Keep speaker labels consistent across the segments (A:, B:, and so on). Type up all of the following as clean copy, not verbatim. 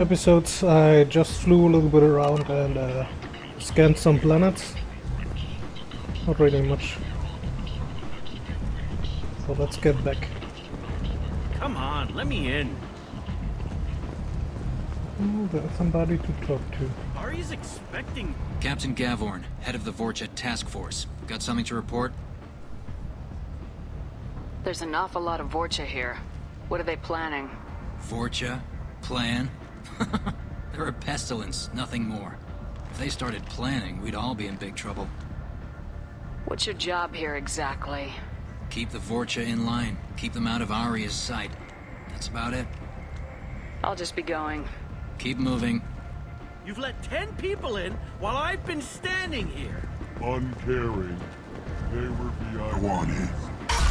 A: Episodes, I just flew a little bit around and scanned some planets. Not really much. So let's get back.
B: Come on, let me in.
A: Oh, there's somebody to talk to.
B: Ari's expecting...
C: Captain Gavorn, head of the Vorcha Task Force. Got something to report?
D: There's an awful lot of Vorcha here. What are they planning?
C: Vorcha? Plan? They're a pestilence, nothing more. If they started planning, we'd all be in big trouble.
D: What's your job here exactly?
C: Keep the Vorcha in line. Keep them out of Aria's sight. That's about it.
D: I'll just be going.
C: Keep moving.
B: You've let 10 people in while I've been standing here.
E: Uncaring. They were beyond. Go on in.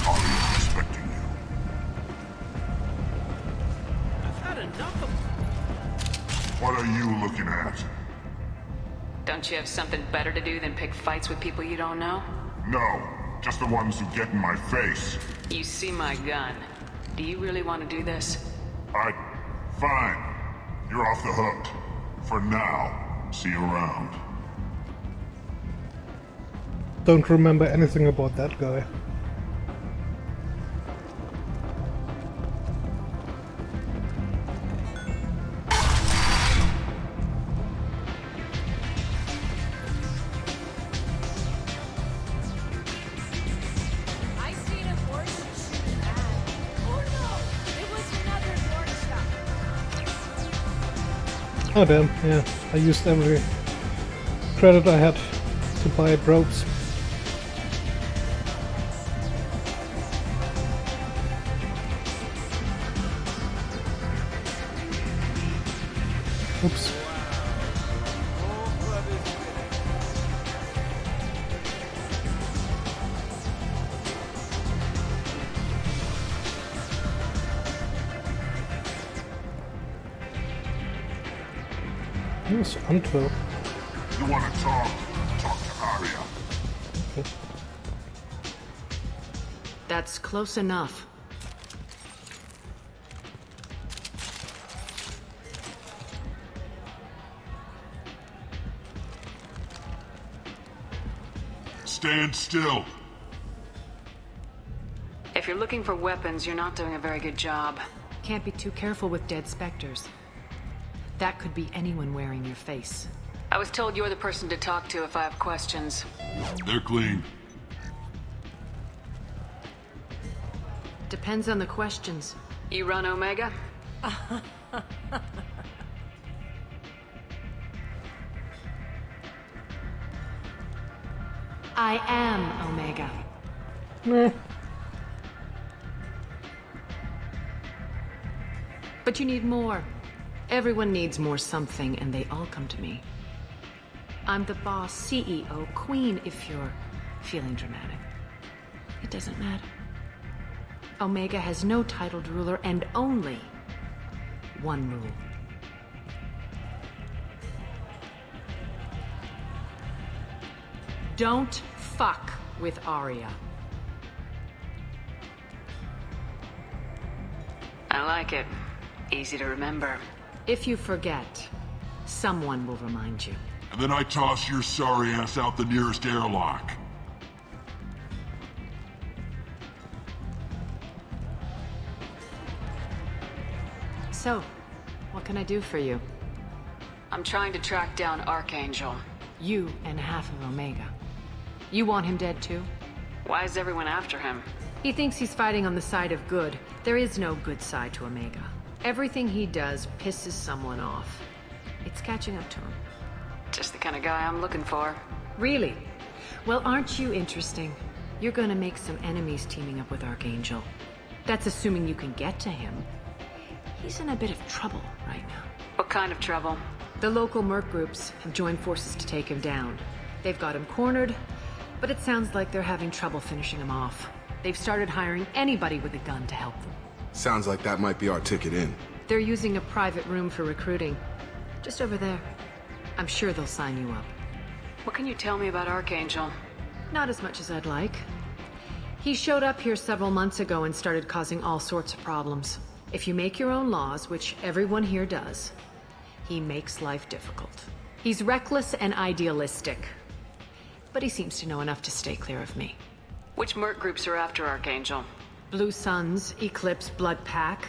E: Aria's expecting you.
B: I've had enough of...
E: What are you looking at?
D: Don't you have something better to do than pick fights with people you don't know?
E: No, just the ones who get in my face.
D: You see my gun. Do you really want to do this?
E: Fine. You're off the hook. For now. See you around.
A: Don't remember anything about that guy.
F: I seen a horse shooting at. Oh no! It was another Vorcha.
A: Oh damn, yeah. I used every credit I had to buy probes. Oops. Where's Antwerp?
E: You want to talk? Talk to Aria.
A: Okay.
D: That's close enough.
E: Stand still.
D: If you're looking for weapons, you're not doing a very good job.
G: Can't be too careful with dead specters. That could be anyone wearing your face.
D: I was told you're the person to talk to if I have questions.
E: They're clean.
G: Depends on the questions.
D: You run Omega?
G: I am Omega.
A: Nah.
G: But you need more. Everyone needs more something, and they all come to me. I'm the boss, CEO, queen, if you're feeling dramatic. It doesn't matter. Omega has no titled ruler and only one rule. Don't fuck with Aria.
D: I like it. Easy to remember.
G: If you forget, someone will remind you.
E: And then I toss your sorry ass out the nearest airlock.
G: So, what can I do for you?
D: I'm trying to track down Archangel.
G: You and half of Omega. You want him dead too?
D: Why is everyone after him?
G: He thinks he's fighting on the side of good. There is no good side to Omega. Everything he does pisses someone off. It's catching up to him.
D: Just the kind of guy I'm looking for.
G: Really? Well, aren't you interesting? You're gonna make some enemies teaming up with Archangel. That's assuming you can get to him. He's in a bit of trouble right now.
D: What kind of trouble?
G: The local merc groups have joined forces to take him down. They've got him cornered, but it sounds like they're having trouble finishing him off. They've started hiring anybody with a gun to help them.
H: Sounds like that might be our ticket in.
G: They're using a private room for recruiting. Just over there. I'm sure they'll sign you up.
D: What can you tell me about Archangel?
G: Not as much as I'd like. He showed up here several months ago and started causing all sorts of problems. If you make your own laws, which everyone here does, He makes life difficult. He's reckless and idealistic. But he seems to know enough to stay clear of me.
D: Which merc groups are after Archangel?
G: Blue Suns, Eclipse, Blood Pack.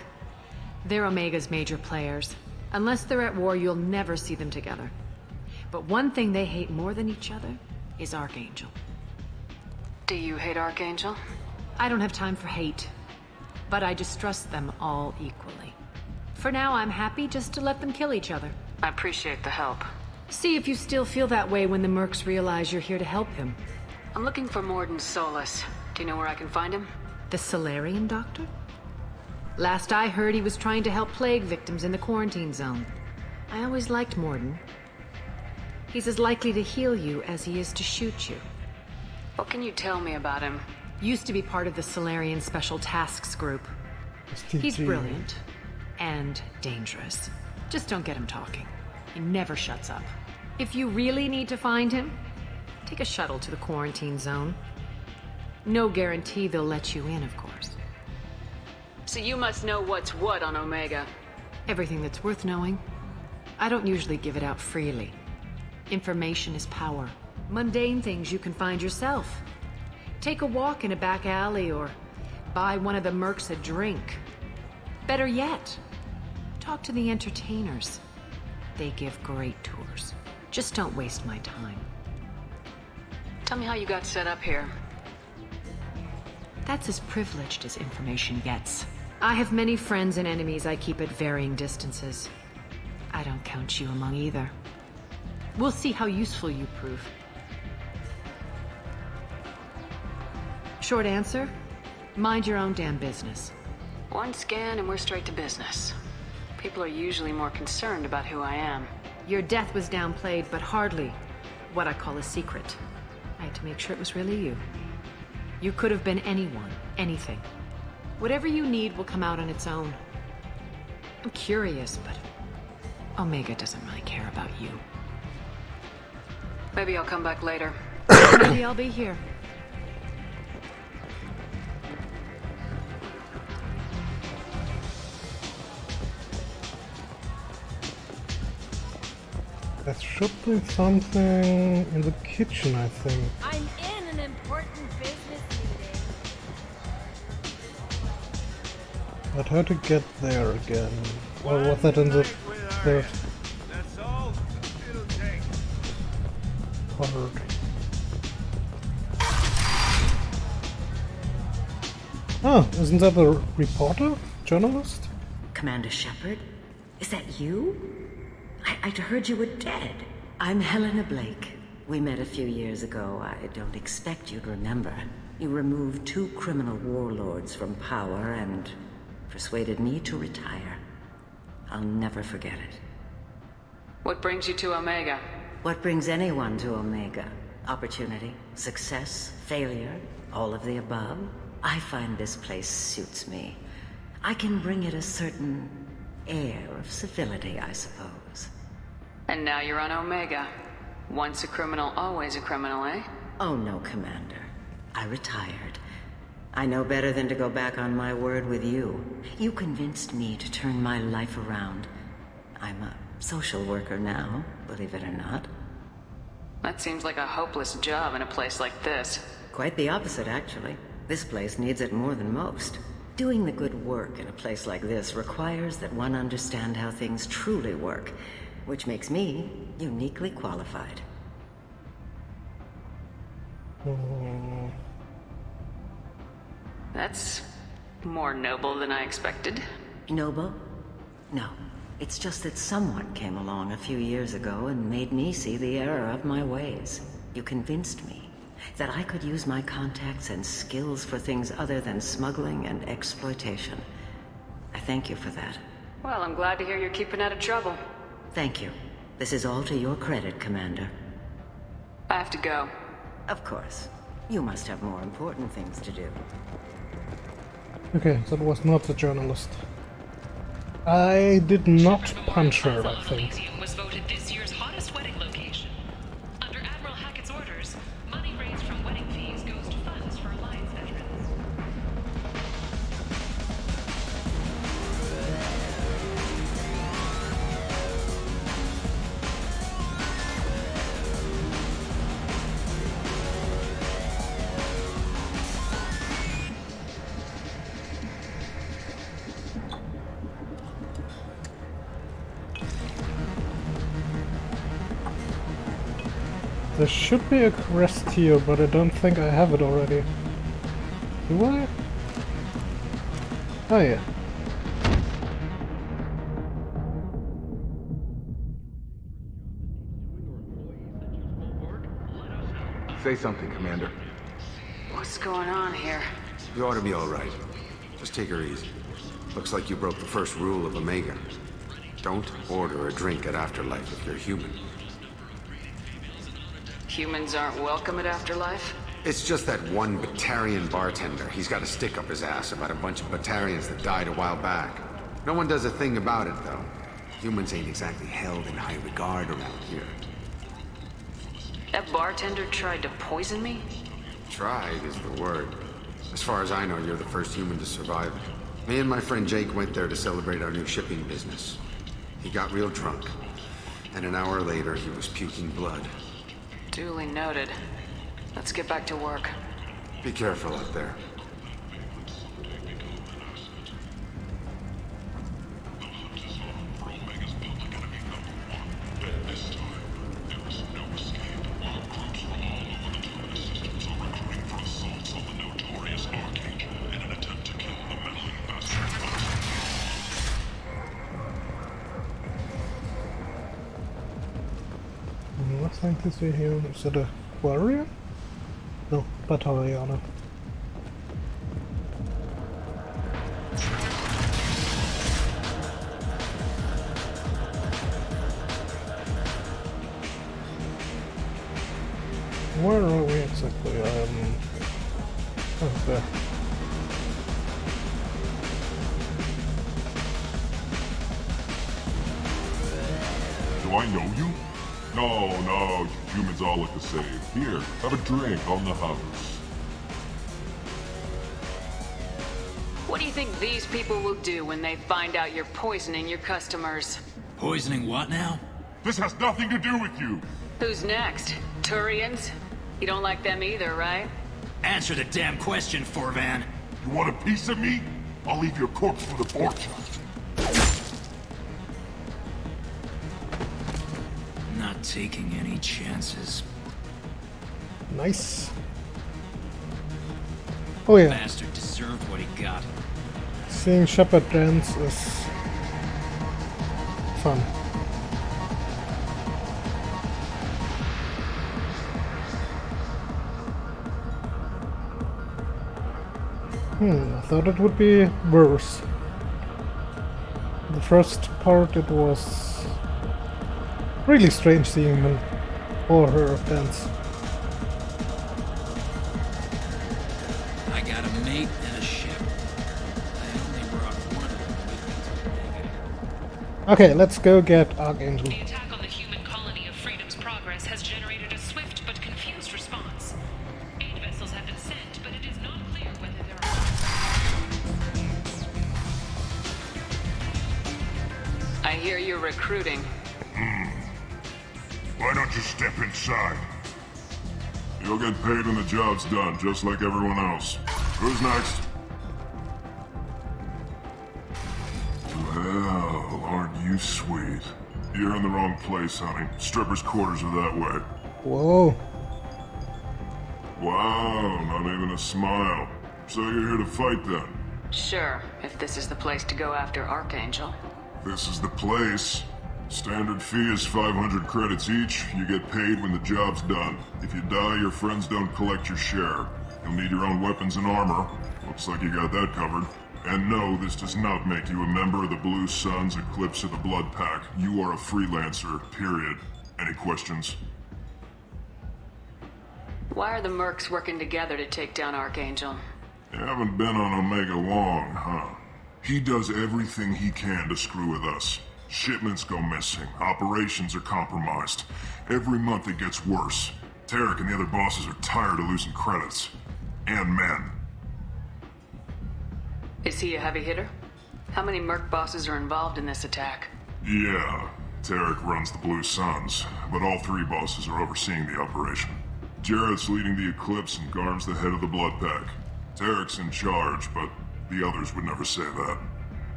G: They're Omega's major players. Unless they're at war, you'll never see them together. But one thing they hate more than each other is Archangel.
D: Do you hate Archangel?
G: I don't have time for hate, but I distrust them all equally. For now, I'm happy just to let them kill each other.
D: I appreciate the help.
G: See if you still feel that way when the mercs realize you're here to help him.
D: I'm looking for Morden Solus. Do you know where I can find him?
G: The Solarian doctor? Last I heard, he was trying to help plague victims in the quarantine zone. I always liked Morden. He's as likely to heal you as he is to shoot you.
D: What can you tell me about him?
G: Used to be part of the Solarian Special Tasks Group. He's
A: STG.
G: brilliant. And dangerous. Just don't get him talking. He never shuts up. If you really need to find him, take a shuttle to the quarantine zone. No guarantee they'll let you in, of course.
D: So you must know what's what on Omega.
G: Everything that's worth knowing. I don't usually give it out freely. Information is power. Mundane things you can find yourself. Take a walk in a back alley or buy one of the mercs a drink. Better yet, talk to the entertainers. They give great tours. Just don't waste my time.
D: Tell me how you got set up here.
G: That's as privileged as information gets. I have many friends and enemies I keep at varying distances. I don't count you among either. We'll see how useful you prove. Short answer, mind your own damn business.
D: One scan and we're straight to business. People are usually more concerned about who I am.
G: Your death was downplayed, but hardly what I call a secret. I had to make sure it was really you. You could have been anyone, anything. Whatever you need will come out on its own. I'm curious, but Omega doesn't really care about you.
D: Maybe I'll come back later.
G: Maybe I'll be here.
A: There should be something in the kitchen, I think.
F: I'm in an important business meeting.
A: But how to get there again? Or was that in the third
B: That's all it'll take.
A: part? Ah, isn't that the reporter? Journalist?
I: Commander Shepard? Is that you? I'd heard you were dead. I'm Helena Blake. We met a few years ago. I don't expect you'd remember. You removed 2 criminal warlords from power and persuaded me to retire. I'll never forget it.
D: What brings you to Omega?
I: What brings anyone to Omega? Opportunity, success, failure, all of the above? I find this place suits me. I can bring it a certain air of civility, I suppose.
D: And now you're on Omega. Once a criminal, always a criminal, eh?
I: Oh no, Commander. I retired. I know better than to go back on my word with you. You convinced me to turn my life around. I'm a social worker now, believe it or not.
D: That seems like a hopeless job in a place like this.
I: Quite the opposite, actually. This place needs it more than most. Doing the good work in a place like this requires that one understand how things truly work, which makes me uniquely qualified.
D: That's more noble than I expected.
I: Noble? No. It's just that someone came along a few years ago and made me see the error of my ways. You convinced me that I could use my contacts and skills for things other than smuggling and exploitation. I thank you for that.
D: Well, I'm glad to hear you're keeping out of trouble.
I: Thank you. This is all to your credit, Commander.
D: I have to go.
I: Of course. You must have more important things to do.
A: Okay, that was not the journalist. I did not punch her, I think.
G: Was voted this year's hottest wedding location. Under Admiral Hackett's orders, money raised from wedding fees goes to funds for Alliance veterans.
A: There should be a crest here, but I don't think I have it already. Do I? Oh yeah.
H: Say something, Commander.
D: What's going on here?
H: You ought to be all right. Just take her easy. Looks like you broke the first rule of Omega. Don't order a drink at Afterlife if you're human.
D: Humans aren't welcome at Afterlife?
H: It's just that one Batarian bartender. He's got a stick up his ass about a bunch of Batarians that died a while back. No one does a thing about it, though. Humans ain't exactly held in high regard around here.
D: That bartender tried to poison me?
H: Tried is the word. As far as I know, you're the first human to survive it. Me and my friend Jake went there to celebrate our new shipping business. He got real drunk, and an hour later he was puking blood.
D: Duly noted. Let's get back to work.
H: Be careful out there.
A: Nothing to see here. Is it a warrior? No, Batariana. Where are we exactly? Oh, there.
E: Do I know you? No, you humans all look the same. Here, have a drink on the house.
D: What do you think these people will do when they find out you're poisoning your customers?
C: Poisoning what now?
E: This has nothing to do with you!
D: Who's next? Turians? You don't like them either, right?
C: Answer the damn question, Forvan.
E: You want a piece of me? I'll leave your corpse for the fortune.
C: Not taking any chances.
A: Nice. Oh yeah.
C: Bastard deserved what he got.
A: Seeing Shepard dance is fun. I thought it would be worse. The first part it was really strange seeing him or her dance.
C: I got a mate and a ship. I only brought one of them with me to Omega.
A: Okay, let's go get Archangel.
J: The attack on the human colony of Freedom's Progress has generated a swift but confused response. Aid vessels have been sent, but it is not clear whether there are...
D: I hear you're recruiting.
E: Why don't you step inside? You'll get paid when the job's done, just like everyone else. Who's next? Well, aren't you sweet? You're in the wrong place, honey. Strippers' quarters are that way.
A: Whoa.
E: Wow, not even a smile. So you're here to fight then?
D: Sure, if this is the place to go after Archangel.
E: This is the place. Standard fee is 500 credits each. You get paid when the job's done. If you die, your friends don't collect your share. You'll need your own weapons and armor. Looks like you got that covered. And no, this does not make you a member of the Blue Suns, Eclipse, or the Blood Pack. You are a freelancer, period. Any questions?
D: Why are the Mercs working together to take down Archangel?
E: You haven't been on Omega long, huh? He does everything he can to screw with us. Shipments go missing, operations are compromised. Every month it gets worse. Tarek and the other bosses are tired of losing credits. And men.
D: Is he a heavy hitter? How many Merc bosses are involved in this attack?
E: Yeah, Tarek runs the Blue Suns, but all three bosses are overseeing the operation. Jarrett's leading the Eclipse and Garm's the head of the Blood Pack. Tarek's in charge, but the others would never say that.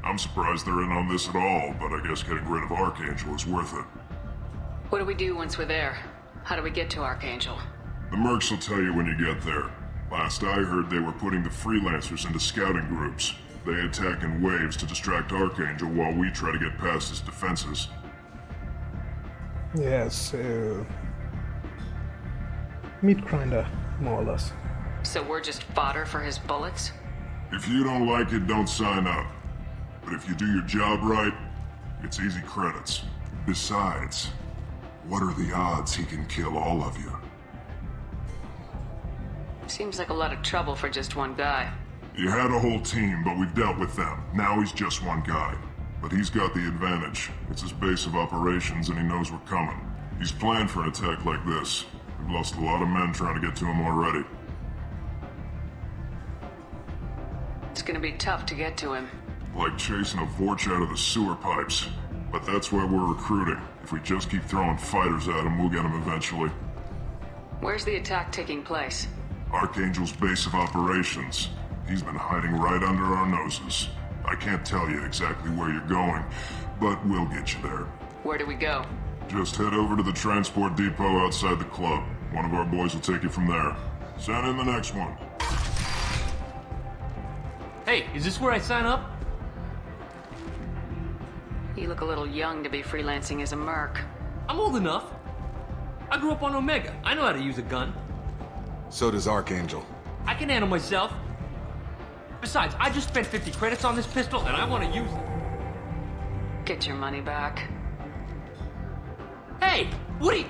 E: I'm surprised they're in on this at all, but I guess getting rid of Archangel is worth it.
D: What do we do once we're there? How do we get to Archangel?
E: The mercs will tell you when you get there. Last I heard, they were putting the freelancers into scouting groups. They attack in waves to distract Archangel while we try to get past his defenses.
A: Yes, meat grinder, more or less.
D: So we're just fodder for his bullets?
E: If you don't like it, don't sign up. But if you do your job right, it's easy credits. Besides, what are the odds he can kill all of you?
D: Seems like a lot of trouble for just one guy.
E: You had a whole team, but we've dealt with them. Now he's just one guy. But he's got the advantage. It's his base of operations and he knows we're coming. He's planned for an attack like this. We've lost a lot of men trying to get to him already.
D: It's gonna be tough to get to him.
E: Like chasing a Vorch out of the sewer pipes. But that's why we're recruiting. If we just keep throwing fighters at him, we'll get him eventually.
D: Where's the attack taking place?
E: Archangel's base of operations. He's been hiding right under our noses. I can't tell you exactly where you're going, but we'll get you there.
D: Where do we go?
E: Just head over to the transport depot outside the club. One of our boys will take you from there. Send in the next one.
K: Hey, is this where I sign up?
D: You look a little young to be freelancing as a merc.
K: I'm old enough. I grew up on Omega. I know how to use a gun.
L: So does Archangel.
K: I can handle myself. Besides, I just spent 50 credits on this pistol and I want to use it.
D: Get your money back.
K: Hey, Woody!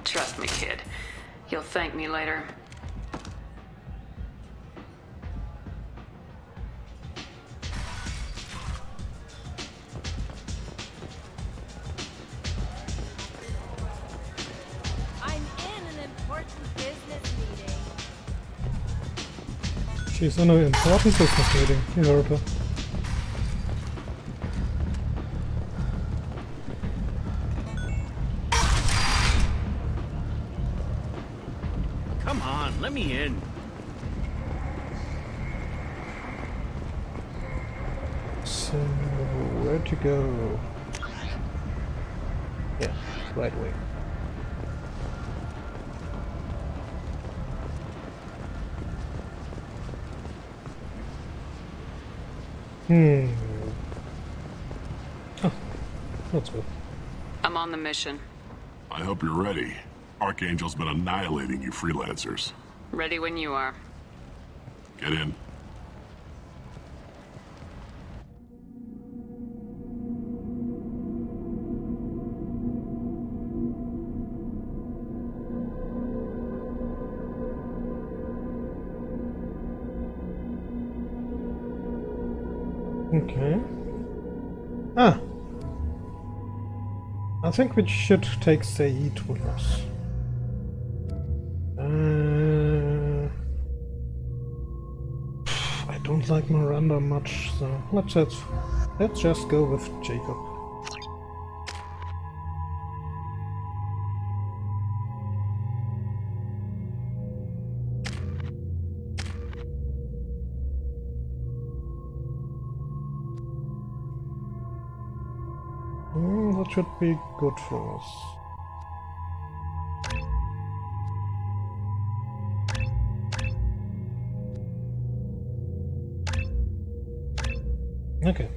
D: Trust me, kid. You'll thank me later.
F: I'm in an important business meeting.
A: She's in an important business meeting. You heard her.
B: Come on, let me in.
A: So, where to go? Yeah, right way. Oh, that's good.
D: I'm on the mission.
E: I hope you're ready. Archangel's been annihilating you freelancers.
D: Ready when you are.
E: Get in.
A: Okay. Ah. I think we should take Saeed with us. I don't like Miranda much, so let's just go with Jacob. That should be good for us. Okay.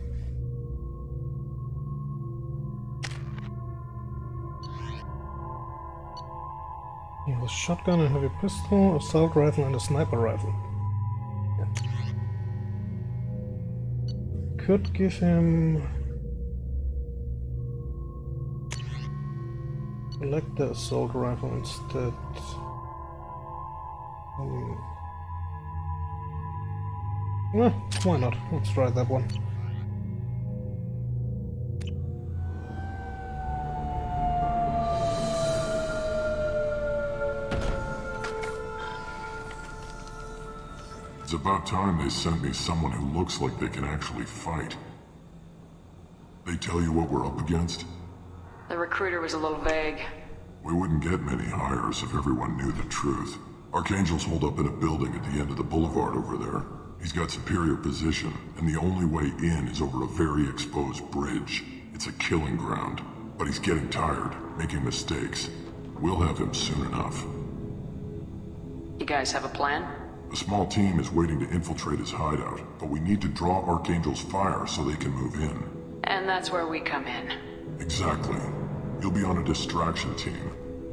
A: He has a shotgun, a heavy pistol, assault rifle, and a sniper rifle. Yeah. Could give him... Select the assault rifle instead. Why not? Let's try that one.
E: It's about time they sent me someone who looks like they can actually fight. They tell you what we're up against?
D: The recruiter was a little vague.
E: We wouldn't get many hires if everyone knew the truth. Archangel's holed up in a building at the end of the boulevard over there. He's got superior position, and the only way in is over a very exposed bridge. It's a killing ground, but he's getting tired, making mistakes. we'll have him soon enough.
D: You guys have a plan?
E: A small team is waiting to infiltrate his hideout, but we need to draw Archangel's fire so they can move in.
D: And that's where we come in.
E: Exactly. You'll be on a distraction team.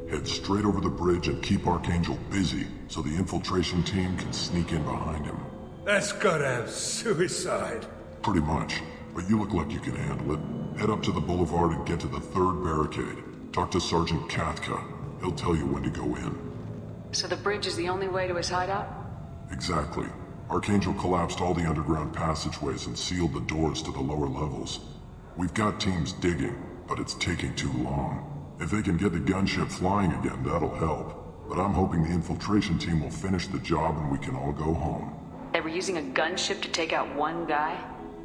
E: Head straight over the bridge and keep Archangel busy so the infiltration team can sneak in behind him.
B: That's goddamn suicide.
E: Pretty much. But you look like you can handle it. Head up to the boulevard and get to the 3rd barricade. Talk to Sergeant Kathka. He'll tell you when to go in.
D: So the bridge is the only way to his hideout?
E: Exactly. Archangel collapsed all the underground passageways and sealed the doors to the lower levels. We've got teams digging, but it's taking too long. If they can get the gunship flying again, that'll help. But I'm hoping the infiltration team will finish the job and we can all go home.
D: They were using a gunship to take out one guy?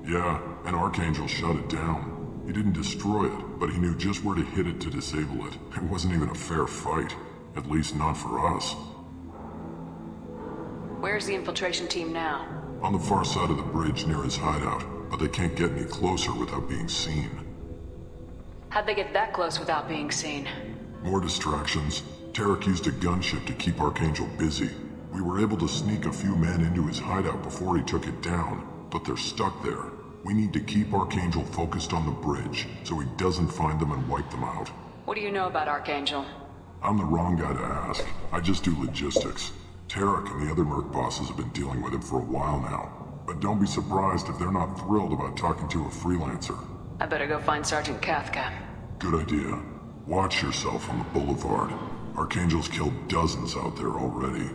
E: Yeah, and Archangel shut it down. He didn't destroy it, but he knew just where to hit it to disable it. It wasn't even a fair fight. At least not for us.
D: Where's the infiltration team now?
E: On the far side of the bridge near his hideout, but they can't get any closer without being seen.
D: How'd they get that close without being seen?
E: More distractions. Tarek used a gunship to keep Archangel busy. We were able to sneak a few men into his hideout before he took it down, but they're stuck there. We need to keep Archangel focused on the bridge, so he doesn't find them and wipe them out.
D: What do you know about Archangel?
E: I'm the wrong guy to ask. I just do logistics. Tarek and the other Merc bosses have been dealing with him for a while now. But don't be surprised if they're not thrilled about talking to a freelancer.
D: I better go find Sergeant Kathka.
E: Good idea. Watch yourself on the boulevard. Archangel's killed dozens out there already.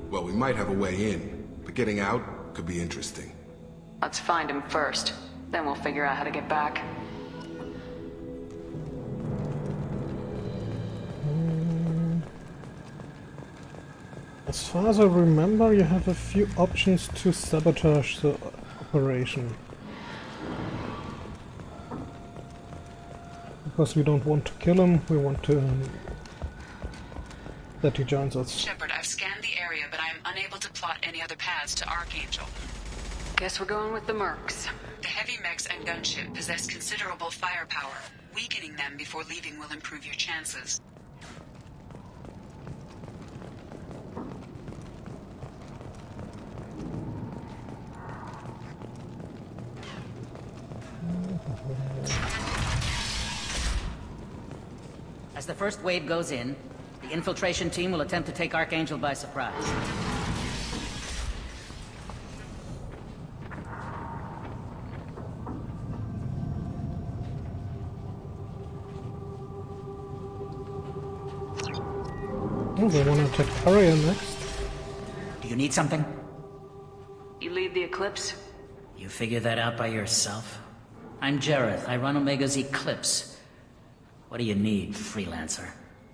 L: Well, we might have a way in, but getting out could be interesting.
D: Let's find him first. Then we'll figure out how to get back.
A: As far as I remember, you have a few options to sabotage the operation. Because we don't want to kill him, we want to that he joins us.
D: Shepard, I've scanned the area, but I am unable to plot any other paths to Archangel. Guess we're going with the Mercs. The heavy mechs and gunship possess considerable firepower. Weakening them before leaving will improve your chances.
M: As the first wave goes in, the infiltration team will attempt to take Archangel by surprise.
A: Oh, they want to attack Aria next.
M: Do you need something?
D: You lead the Eclipse?
M: You figure that out by yourself? I'm Jareth. I run Omega's Eclipse. What do you need, freelancer?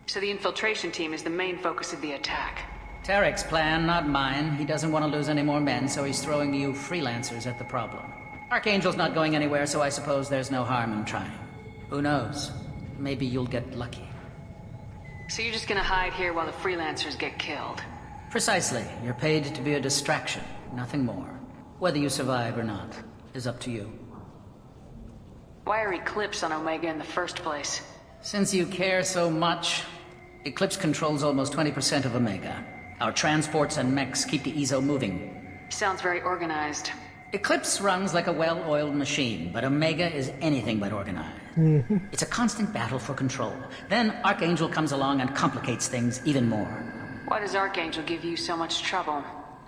D: So the infiltration team is the main focus of the attack.
M: Tarek's plan, not mine. He doesn't want to lose any more men, so he's throwing you freelancers at the problem. Archangel's not going anywhere, so I suppose there's no harm in trying. Who knows? Maybe you'll get lucky.
D: So you're just gonna hide here while the freelancers get killed?
M: Precisely. You're paid to be a distraction, nothing more. Whether you survive or not is up to you.
D: Why are Eclipse on Omega in the first place?
M: Since you care so much, Eclipse controls almost 20% of Omega. Our transports and mechs keep the EZO moving.
D: Sounds very organized.
M: Eclipse runs like a well-oiled machine, but Omega is anything but organized. It's a constant battle for control. Then Archangel comes along and complicates things even more.
D: Why does Archangel give you so much trouble?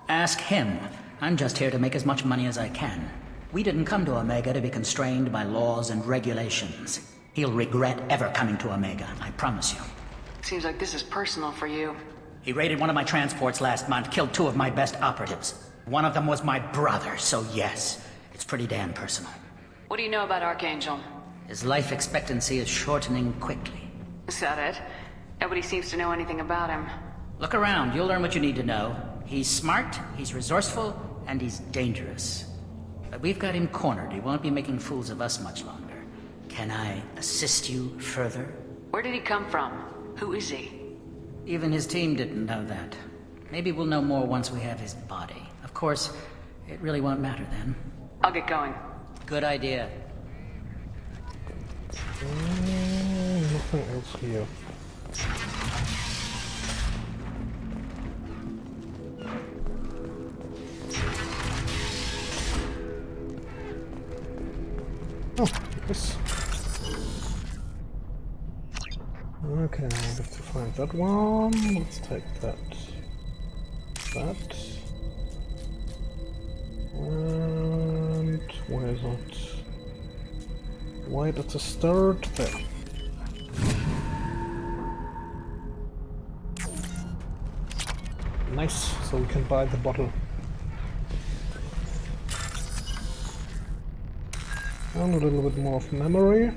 M: Ask him. I'm just here to make as much money as I can. We didn't come to Omega to be constrained by laws and regulations. He'll regret ever coming to Omega, I promise you.
D: Seems like this is personal for you.
M: He raided one of my transports last month, killed 2 of my best operatives. One of them was my brother, so yes, it's pretty damn personal.
D: What do you know about Archangel?
M: His life expectancy is shortening quickly.
D: Is that it? Nobody seems to know anything about him.
M: Look around, you'll learn what you need to know. He's smart, he's resourceful, and he's dangerous. But we've got him cornered. He won't be making fools of us much longer. Can I assist you further?
D: Where did he come from? Who is he?
M: Even his team didn't know that. Maybe we'll know more once we have his body. Of course, it really won't matter then.
D: I'll get going.
M: Good idea.
A: nothing else here. Oh, yes. Okay, I have to find that one. Let's take that. That. And where is it? Right at the start there. Nice, so we can buy the bottle. And a little bit more of memory.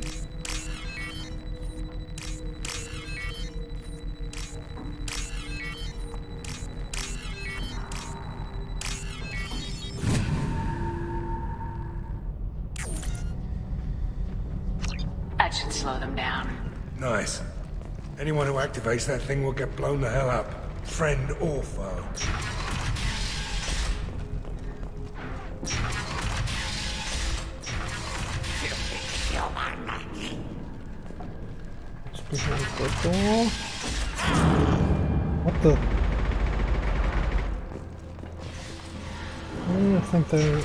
D: That should slow them down.
N: Nice. Anyone who activates that thing will get blown the hell up. Friend or foe.
A: It's behind that door. What the? I think they're...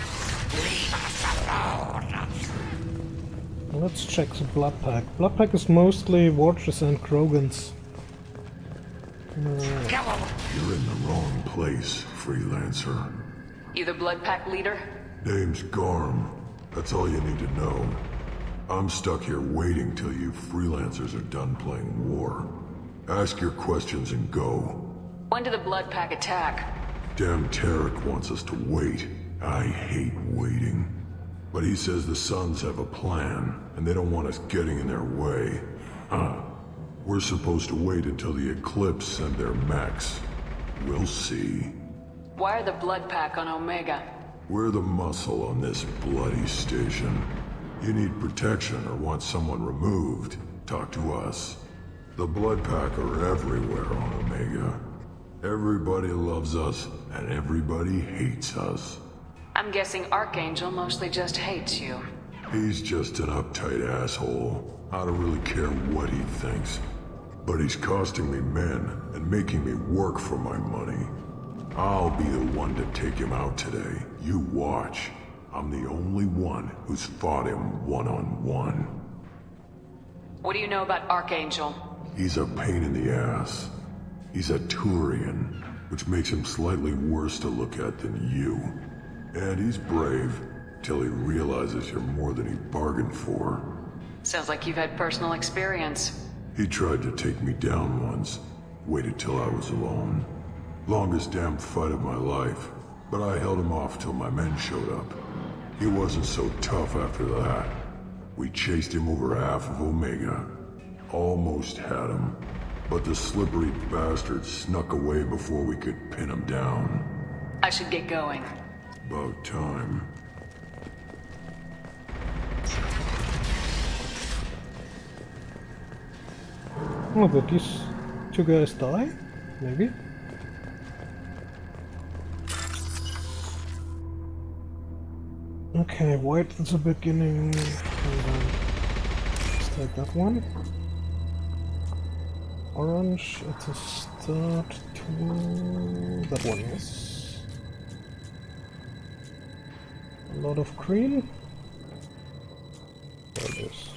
A: Let's check the blood pack. Blood pack is mostly Watchers and Krogans.
E: You're in the wrong place, freelancer.
D: You the blood pack leader?
E: Name's Garm. That's all you need to know. I'm stuck here waiting till you freelancers are done playing war. Ask your questions and go.
D: When did the blood pack attack?
E: Damn Tarek wants us to wait. I hate waiting. But he says the Suns have a plan, and they don't want us getting in their way. We're supposed to wait until the Eclipse send their mechs. We'll see.
D: Why are the blood pack on Omega?
E: We're the muscle on this bloody station. You need protection or want someone removed, talk to us. The blood pack are everywhere on Omega. Everybody loves us, and everybody hates us.
D: I'm guessing Archangel mostly just hates you.
E: He's just an uptight asshole. I don't really care what he thinks. But he's costing me men and making me work for my money. I'll be the one to take him out today. You watch. I'm the only one who's fought him one-on-one.
D: What do you know about Archangel?
E: He's a pain in the ass. He's a Turian, which makes him slightly worse to look at than you. And he's brave, till he realizes you're more than he bargained for.
D: Sounds like you've had personal experience.
E: He tried to take me down once, waited till I was alone. Longest damn fight of my life, but I held him off till my men showed up. He wasn't so tough after that. We chased him over half of Omega. Almost had him, but the slippery bastard snuck away before we could pin him down.
D: I should get going.
E: About time.
A: Oh, did these two guys die? Maybe? Okay, white at the beginning, and then let's take that one. Orange at the start to that one, yes. A lot of green. There it is.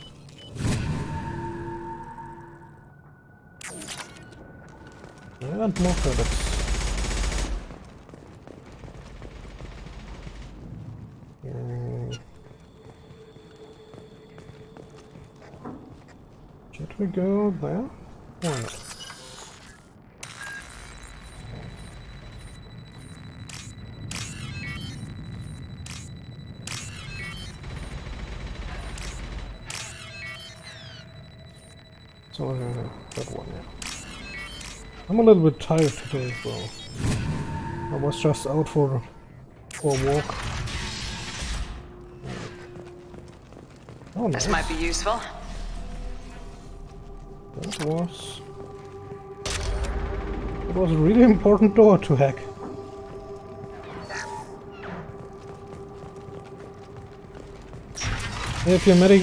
A: And more credits. Should we go there? Why not? So that one, yeah. I'm a little bit tired today, so I was just out for a walk. Oh, nice.
D: This might be useful.
A: It was a really important door to hack. If your medic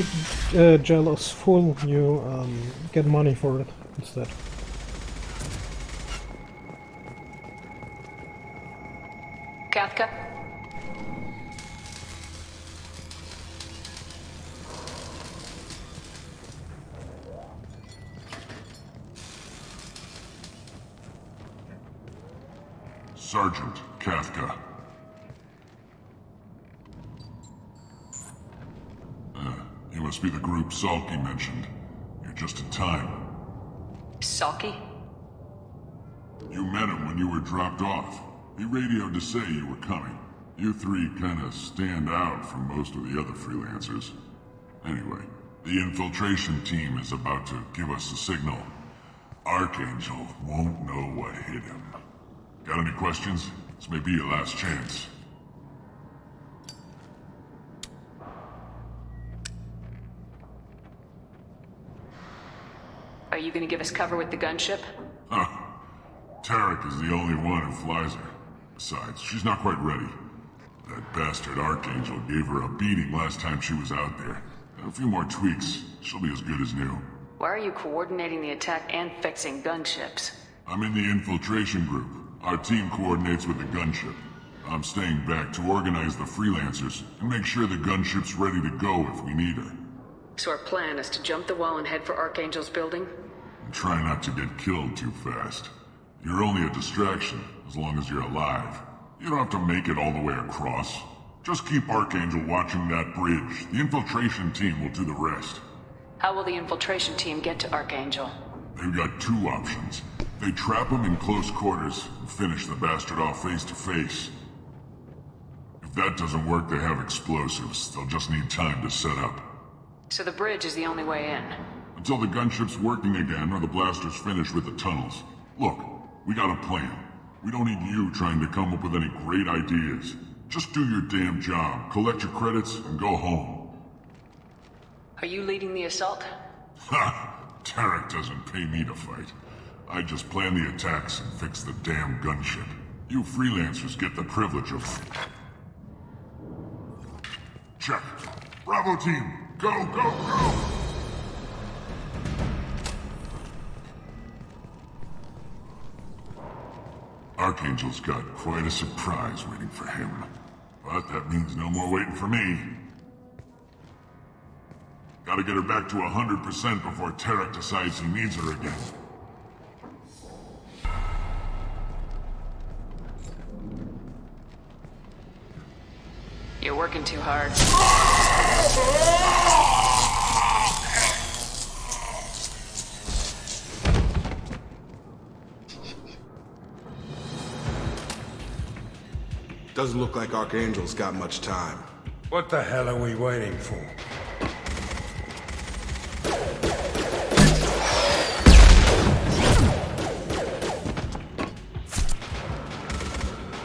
A: gel is full, you get money for it instead.
D: Kafka?
E: Sergeant Kafka. You must be the group Salky mentioned. You're just in time.
D: Salky?
E: You met him when you were dropped off. He radioed to say you were coming. You three kinda stand out from most of the other freelancers. Anyway, the infiltration team is about to give us a signal. Archangel won't know what hit him. Got any questions? This may be your last chance.
D: Are you gonna give us cover with the gunship?
E: Huh. Tarek is the only one who flies her. Besides, she's not quite ready. That bastard Archangel gave her a beating last time she was out there. A few more tweaks, she'll be as good as new.
D: Why are you coordinating the attack and fixing gunships?
E: I'm in the infiltration group. Our team coordinates with the gunship. I'm staying back to organize the freelancers and make sure the gunship's ready to go if we need her.
D: So our plan is to jump the wall and head for Archangel's building?
E: And try not to get killed too fast. You're only a distraction, as long as you're alive. You don't have to make it all the way across. Just keep Archangel watching that bridge. The infiltration team will do the rest.
D: How will the infiltration team get to Archangel?
E: They've got two options. They trap him in close quarters and finish the bastard off face to face. If that doesn't work, they have explosives. They'll just need time to set up.
D: So the bridge is the only way in?
E: Until the gunship's working again or the blasters finish with the tunnels. Look, we got a plan. We don't need you trying to come up with any great ideas. Just do your damn job, collect your credits, and go home.
D: Are you leading the assault?
E: Ha! Tarek doesn't pay me to fight. I just plan the attacks and fix the damn gunship. You freelancers get the privilege of... Check. Bravo team, go, go, go! Archangel's got quite a surprise waiting for him. But that means no more waiting for me. Gotta get her back to 100% before Tarek decides he needs her again.
D: You're working too hard.
L: Doesn't look like Archangel's got much time.
N: What the hell are we waiting for?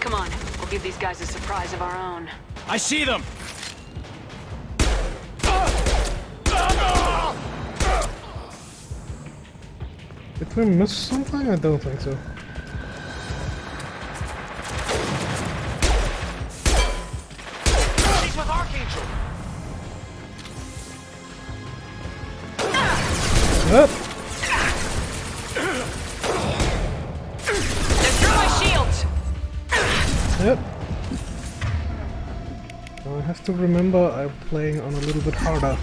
D: Come on, we'll give these guys a surprise of our own.
B: I see them!
A: Did we miss something? I don't think so.
B: She's with Archangel!
A: Yep.
D: They're through my shields!
A: Yep. Now I have to remember I'm playing on a little bit harder.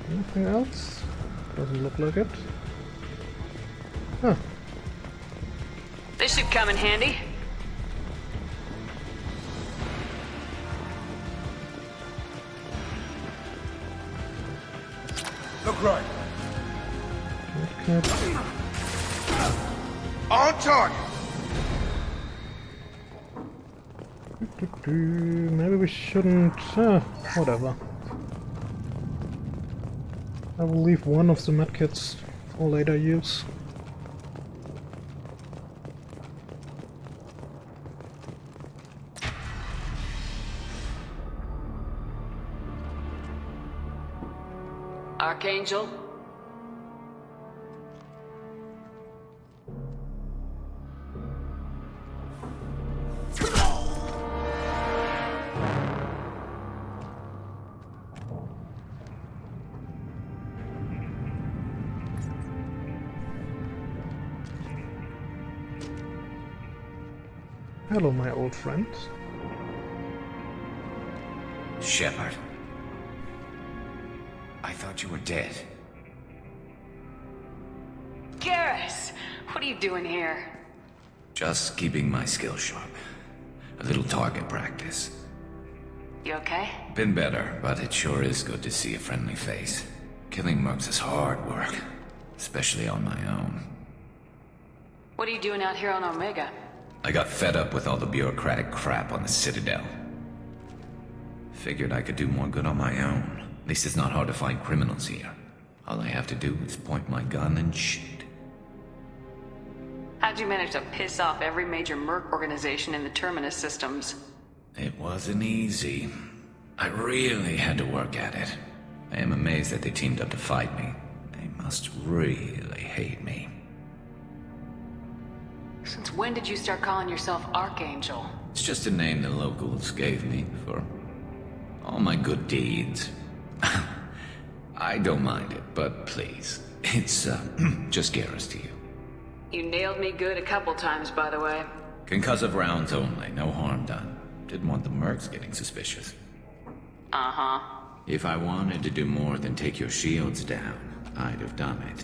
A: Anything else? Doesn't look like it. Huh.
D: This should come in handy.
N: Look right.
A: Okay.
N: On target!
A: Maybe we shouldn't... whatever. I will leave one of the medkits for later use.
D: Archangel?
A: Hello, my old friend.
O: Shepard. I thought you were dead.
D: Garrus! What are you doing here?
O: Just keeping my skills sharp. A little target practice.
D: You okay?
O: Been better, but it sure is good to see a friendly face. Killing mercs is hard work, especially on my own.
D: What are you doing out here on Omega?
O: I got fed up with all the bureaucratic crap on the Citadel. Figured I could do more good on my own. At least it's not hard to find criminals here. All I have to do is point my gun and shoot.
D: How'd you manage to piss off every major merc organization in the Terminus systems?
O: It wasn't easy. I really had to work at it. I am amazed that they teamed up to fight me. They must really hate me.
D: Since when did you start calling yourself Archangel?
O: It's just a name the locals gave me for all my good deeds. I don't mind it, but please, it's just Garrus to you.
D: You nailed me good a couple times, by the way.
O: Concussive rounds only, no harm done. Didn't want the mercs getting suspicious.
D: Uh-huh.
O: If I wanted to do more than take your shields down, I'd have done it.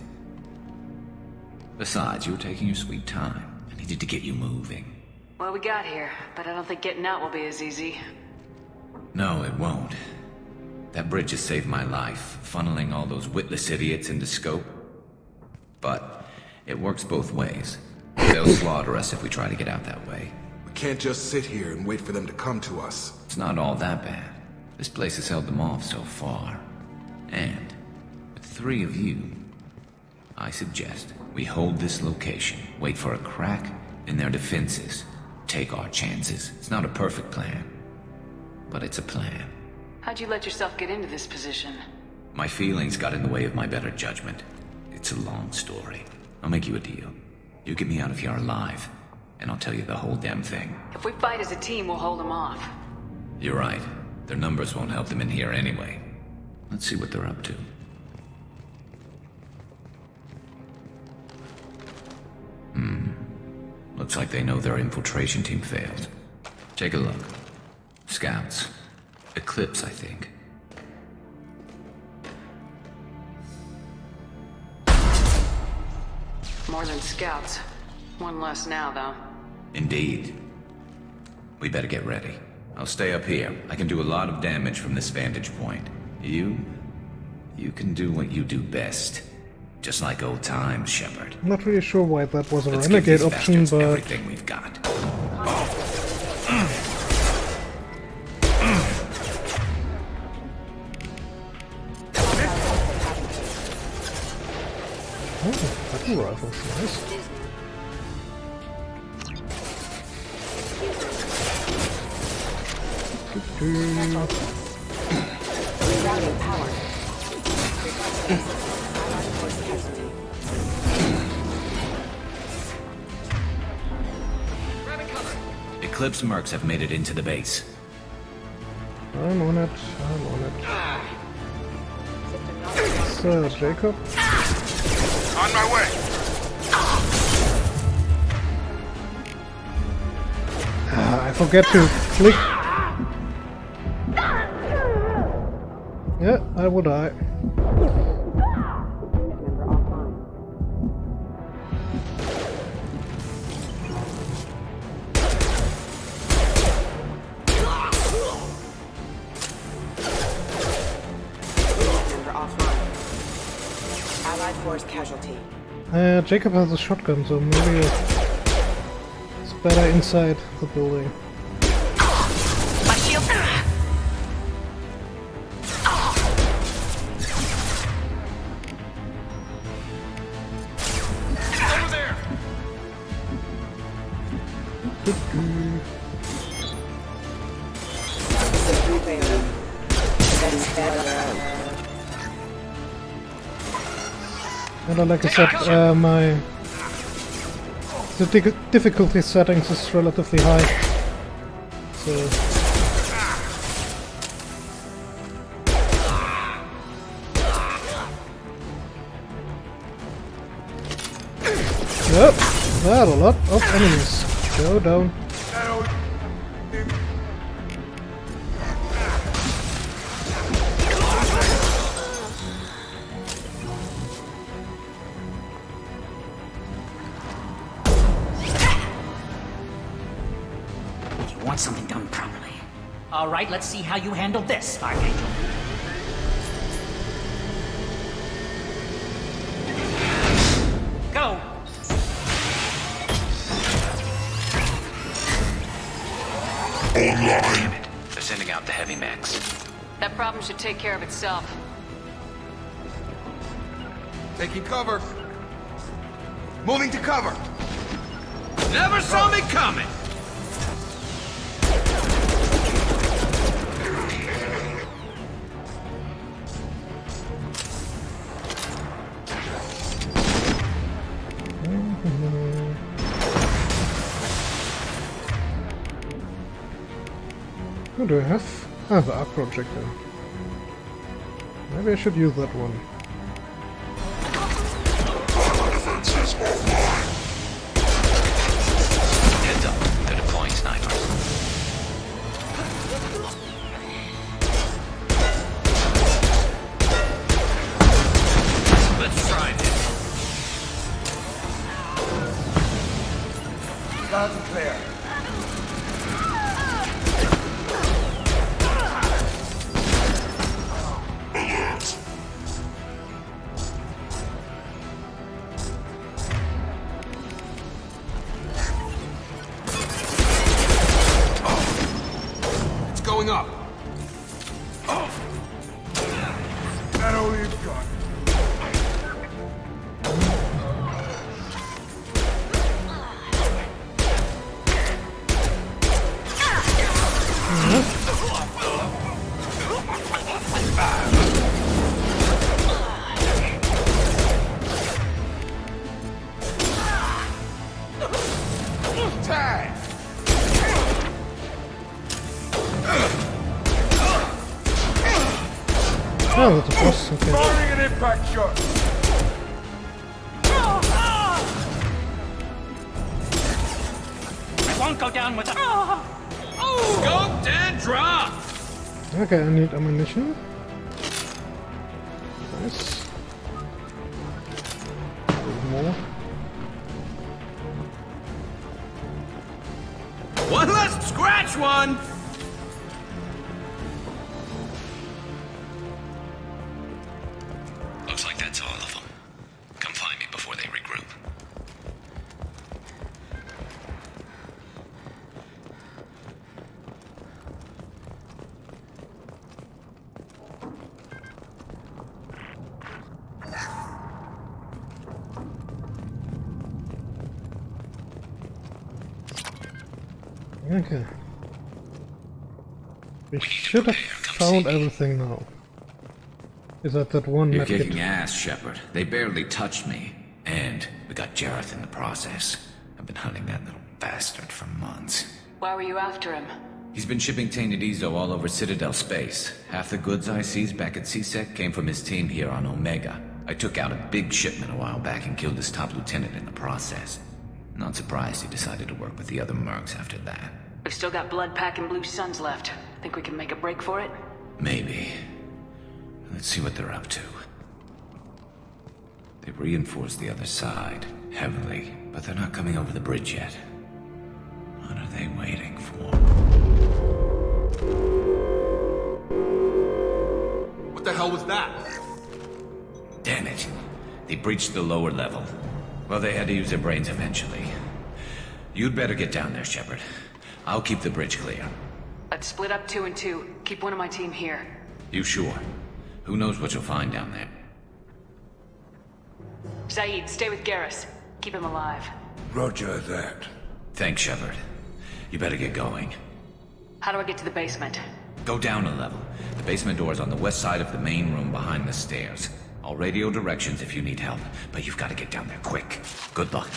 O: Besides, you were taking your sweet time. I needed to get you moving.
D: Well, we got here, but I don't think getting out will be as easy.
O: No, it won't. That bridge has saved my life, funneling all those witless idiots into scope. But it works both ways. They'll slaughter us if we try to get out that way.
L: We can't just sit here and wait for them to come to us.
O: It's not all that bad. This place has held them off so far. And with 3 of you, I suggest we hold this location, wait for a crack in their defenses, take our chances. It's not a perfect plan, but it's a plan.
D: How'd you let yourself get into this position?
O: My feelings got in the way of my better judgment. It's a long story. I'll make you a deal. You get me out of here alive, and I'll tell you the whole damn thing.
D: If we fight as a team, we'll hold them off.
O: You're right. Their numbers won't help them in here anyway. Let's see what they're up to. Looks like they know their infiltration team failed. Take a look. Scouts. Eclipse, I think.
D: More than scouts. One less now, though.
O: Indeed. We better get ready. I'll stay up here. I can do a lot of damage from this vantage point. You can do what you do best. Just like old times, Shepard.
A: I'm not really sure why that was a
O: Let's give
A: renegade
O: these
A: option,
O: bastards
A: but
O: everything we've got.
A: oh, battle rifle's nice.
F: Rerouting power.
O: Eclipse mercs have made it into the base.
A: I'm on it. So, Jacob?
L: On my way!
A: I forget to click. Yeah, I will die.
F: Casualty.
A: Jacob has a shotgun, so maybe it's better inside the building.
D: My shield.
L: Over there!
A: And like I said, the difficulty settings is relatively high. So yep, that a lot of enemies. Go down.
M: You want something done properly. All right, let's see how you handle this, Archangel. Go!
O: Damn it. They're sending out the heavy mechs.
D: That problem should take care of itself.
L: Taking cover. Moving to cover.
B: Never saw me coming!
A: What do I have? Ah, the arc projector. Maybe I should use that one.
O: Heads up, they're deploying snipers.
B: Let's try this.
N: Loud and clear.
L: Going up.
N: That all you've got.
L: Tag.
A: Oh, that's a boss, okay.
N: Firing an impact shot.
M: I won't go down with a...
B: Scoped and dropped!
A: Okay, I need ammunition. Nice. More.
B: One less scratch one!
O: Looks like that's all of them. Come find me before they regroup.
A: Okay. We should have found everything now. Is that one
O: You're
A: medkit?
O: kicking ass, Shepard. They barely touched me. And we got Jareth in the process. I've been hunting that little bastard for months.
D: Why were you after him?
O: He's been shipping tainted Ezo all over Citadel space. Half the goods I seized back at CSEC came from his team here on Omega. I took out a big shipment a while back and killed his top lieutenant in the process. Not surprised he decided to work with the other mercs after that.
D: We've still got Blood Pack and Blue Suns left. Think we can make a break for it?
O: Maybe. Let's see what they're up to. They've reinforced the other side, heavily, but they're not coming over the bridge yet. What are they waiting for?
L: What the hell was that?
O: Damn it. They breached the lower level. Well, they had to use their brains eventually. You'd better get down there, Shepard. I'll keep the bridge clear.
D: Let's split up 2 and 2. Keep one of my team here.
O: You sure? Who knows what you'll find down there?
D: Zaid, stay with Garrus. Keep him alive.
N: Roger that.
O: Thanks, Shepard. You better get going.
D: How do I get to the basement?
O: Go down a level. The basement door is on the west side of the main room behind the stairs. I'll radio directions if you need help, but you've got to get down there quick. Good luck.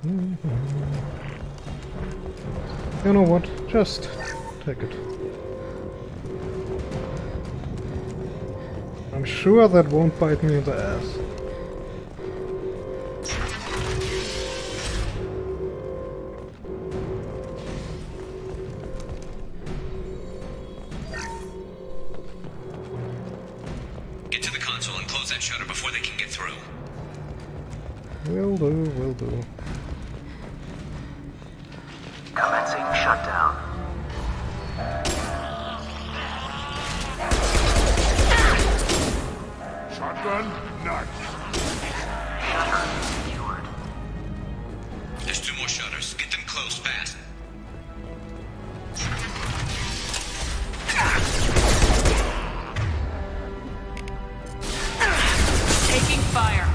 A: You know what? Just take it. I'm sure that won't bite me in the ass.
O: Get to the console and close that shutter before they can get through.
A: Will do, will do.
P: Commencing shutdown.
N: Shotgun, nut.
P: Shutter secured.
O: There's 2 more shutters. Get them closed fast.
J: Taking fire.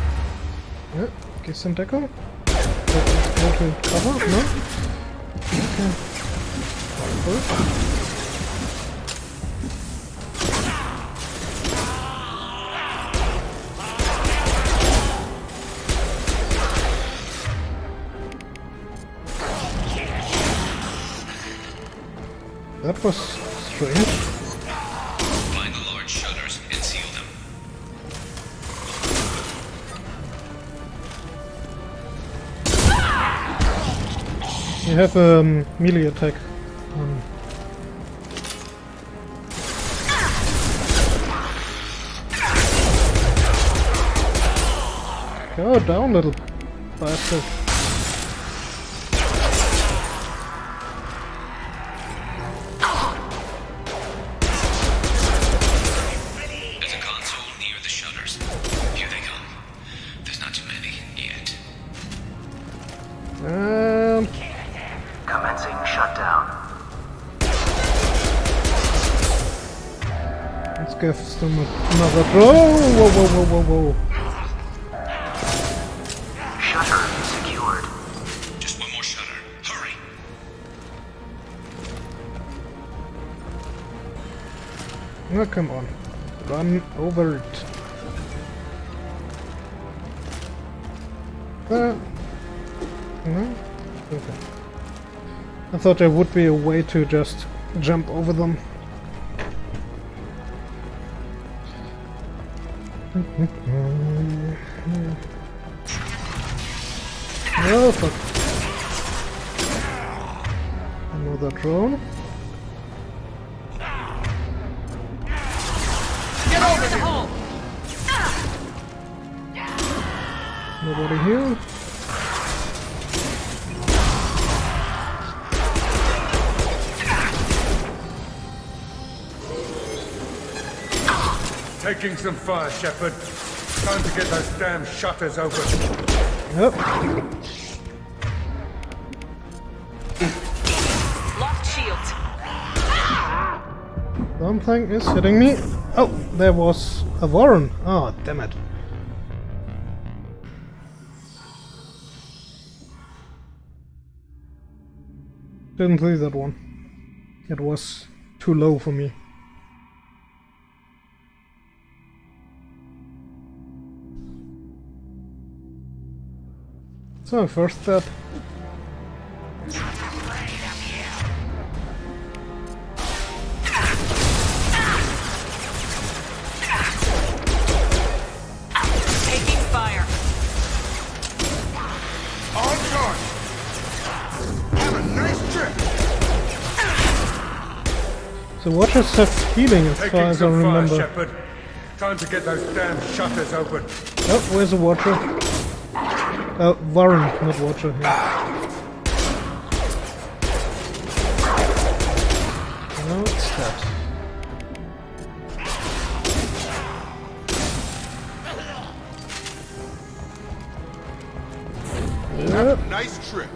A: Yeah, get some deco. Go to cover? No? Okay. That was strange.
O: Find the large shutters and seal them.
A: You have a melee attack. Go down, little bastard.
O: There's a console near the shutters. Here they come. There's not too many yet.
P: Commencing shutdown.
A: Let's give them another throw. Whoa, whoa, whoa, whoa, whoa.
P: Shutter secured.
O: Just 1 more shutter. Hurry.
A: Oh, come on. Run over it. No? Okay. I thought there would be a way to just jump over them. Oh, fuck. Another drone.
J: Get over the hole.
A: Nobody here.
N: Taking some fire, Shepard. Time to get those damn shutters open.
A: Yep.
J: Locked shields.
A: Something is hitting me. Oh, there was a Warren. Oh, damn it. Didn't see that one. It was too low for me. So, first step.
J: Taking fire.
N: On guard. Have a nice trip.
A: So watchers have healing as far
N: Taking
A: as I
N: some fire,
A: remember.
N: Shepard. Time to get those damn shutters open.
A: Oh, where's the watcher? Warren, not watcher. Yeah. No, it's that. Yep.
L: Nice trip.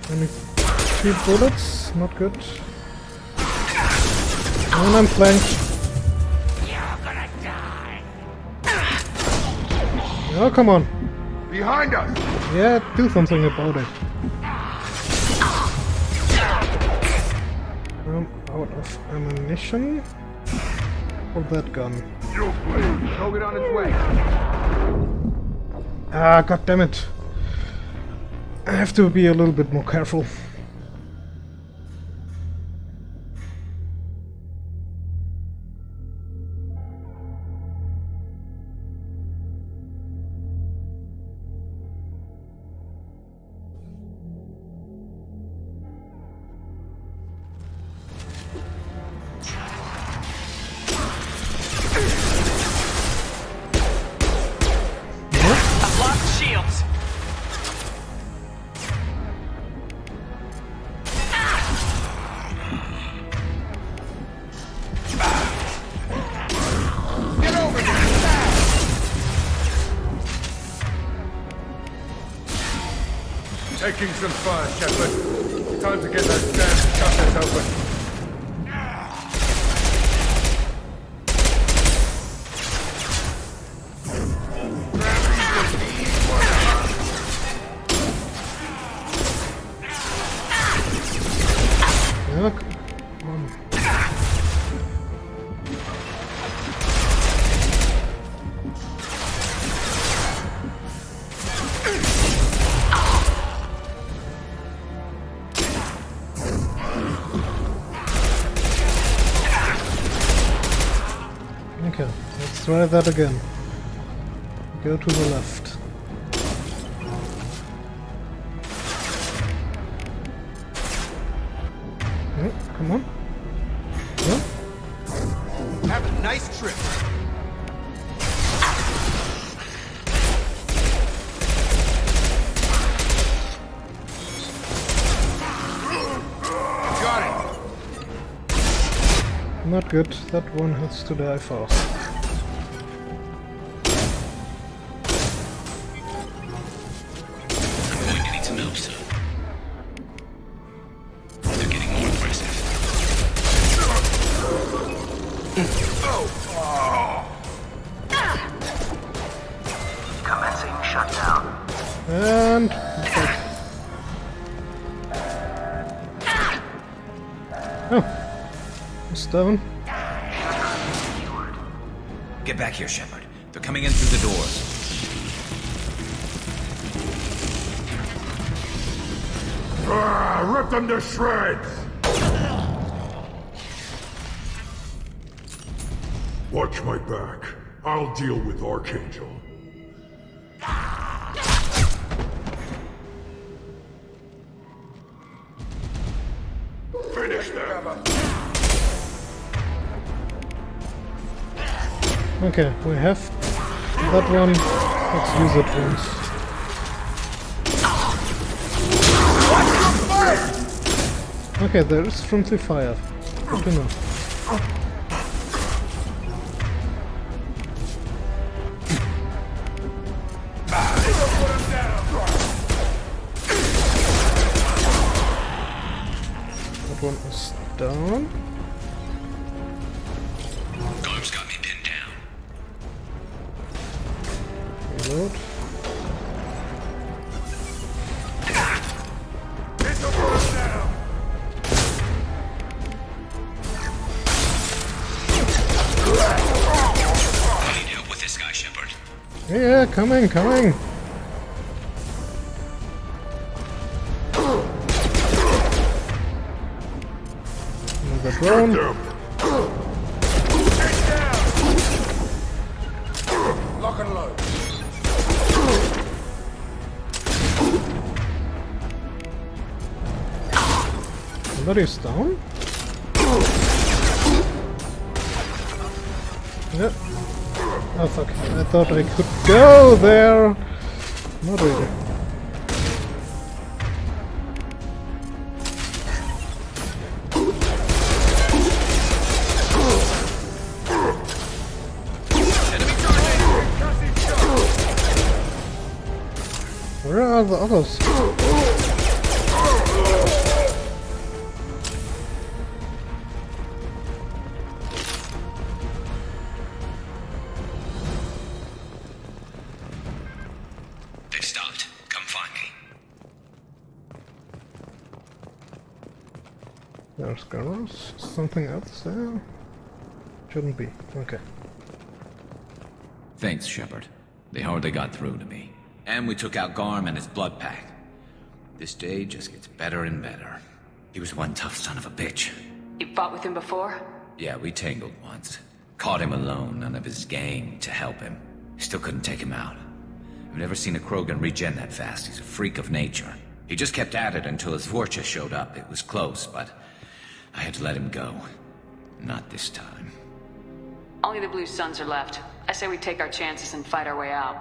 A: Only 2 bullets, not good. And I'm flanked. Oh, come on.
N: Behind us.
A: Yeah, do something about it. I'm out of ammunition. Or that gun.
L: Toga on its way.
A: Ah, god damn it. I have to be a little bit more careful.
B: I've lost shields.
L: Get over here! Taking some fire, Shepard. Time to get those damn shutters open.
A: Look. Come on. Okay, let's try that again. Go to the left. Come on. No?
L: Have a nice trip. Got it.
A: Not good. That one has to die fast.
O: I'm going to need some help, sir. They're getting more aggressive.
P: Commencing shutdown.
A: And... oh. It's down.
O: Get back here, Shepard. They're coming in through the doors.
L: Rip them to shreds! Watch my back. I'll deal with Archangel. Finish them!
A: Okay, we have that one. Let's use it once. Okay, there is friendly fire. Good to know. That one is down.
O: Garm's got me pinned down.
A: Reload. Yeah, coming. Another drone.
L: Lock and load.
A: Somebody's down? Yep. Oh fuck, I thought I could go there! Not really. Where are the others?
O: They've stopped. Come find me.
A: There's girls. Something else there? Shouldn't be. Okay.
O: Thanks, Shepard. They hardly got through to me. And we took out Garm and his blood pack. This day just gets better and better. He was one tough son of a bitch.
D: You fought with him before?
O: Yeah, we tangled once. Caught him alone, none of his gang to help him. Still couldn't take him out. I've never seen a Krogan regen that fast. He's a freak of nature. He just kept at it until his Vorcha showed up. It was close, but I had to let him go. Not this time.
D: Only the Blue Suns are left. I say we take our chances and fight our way out.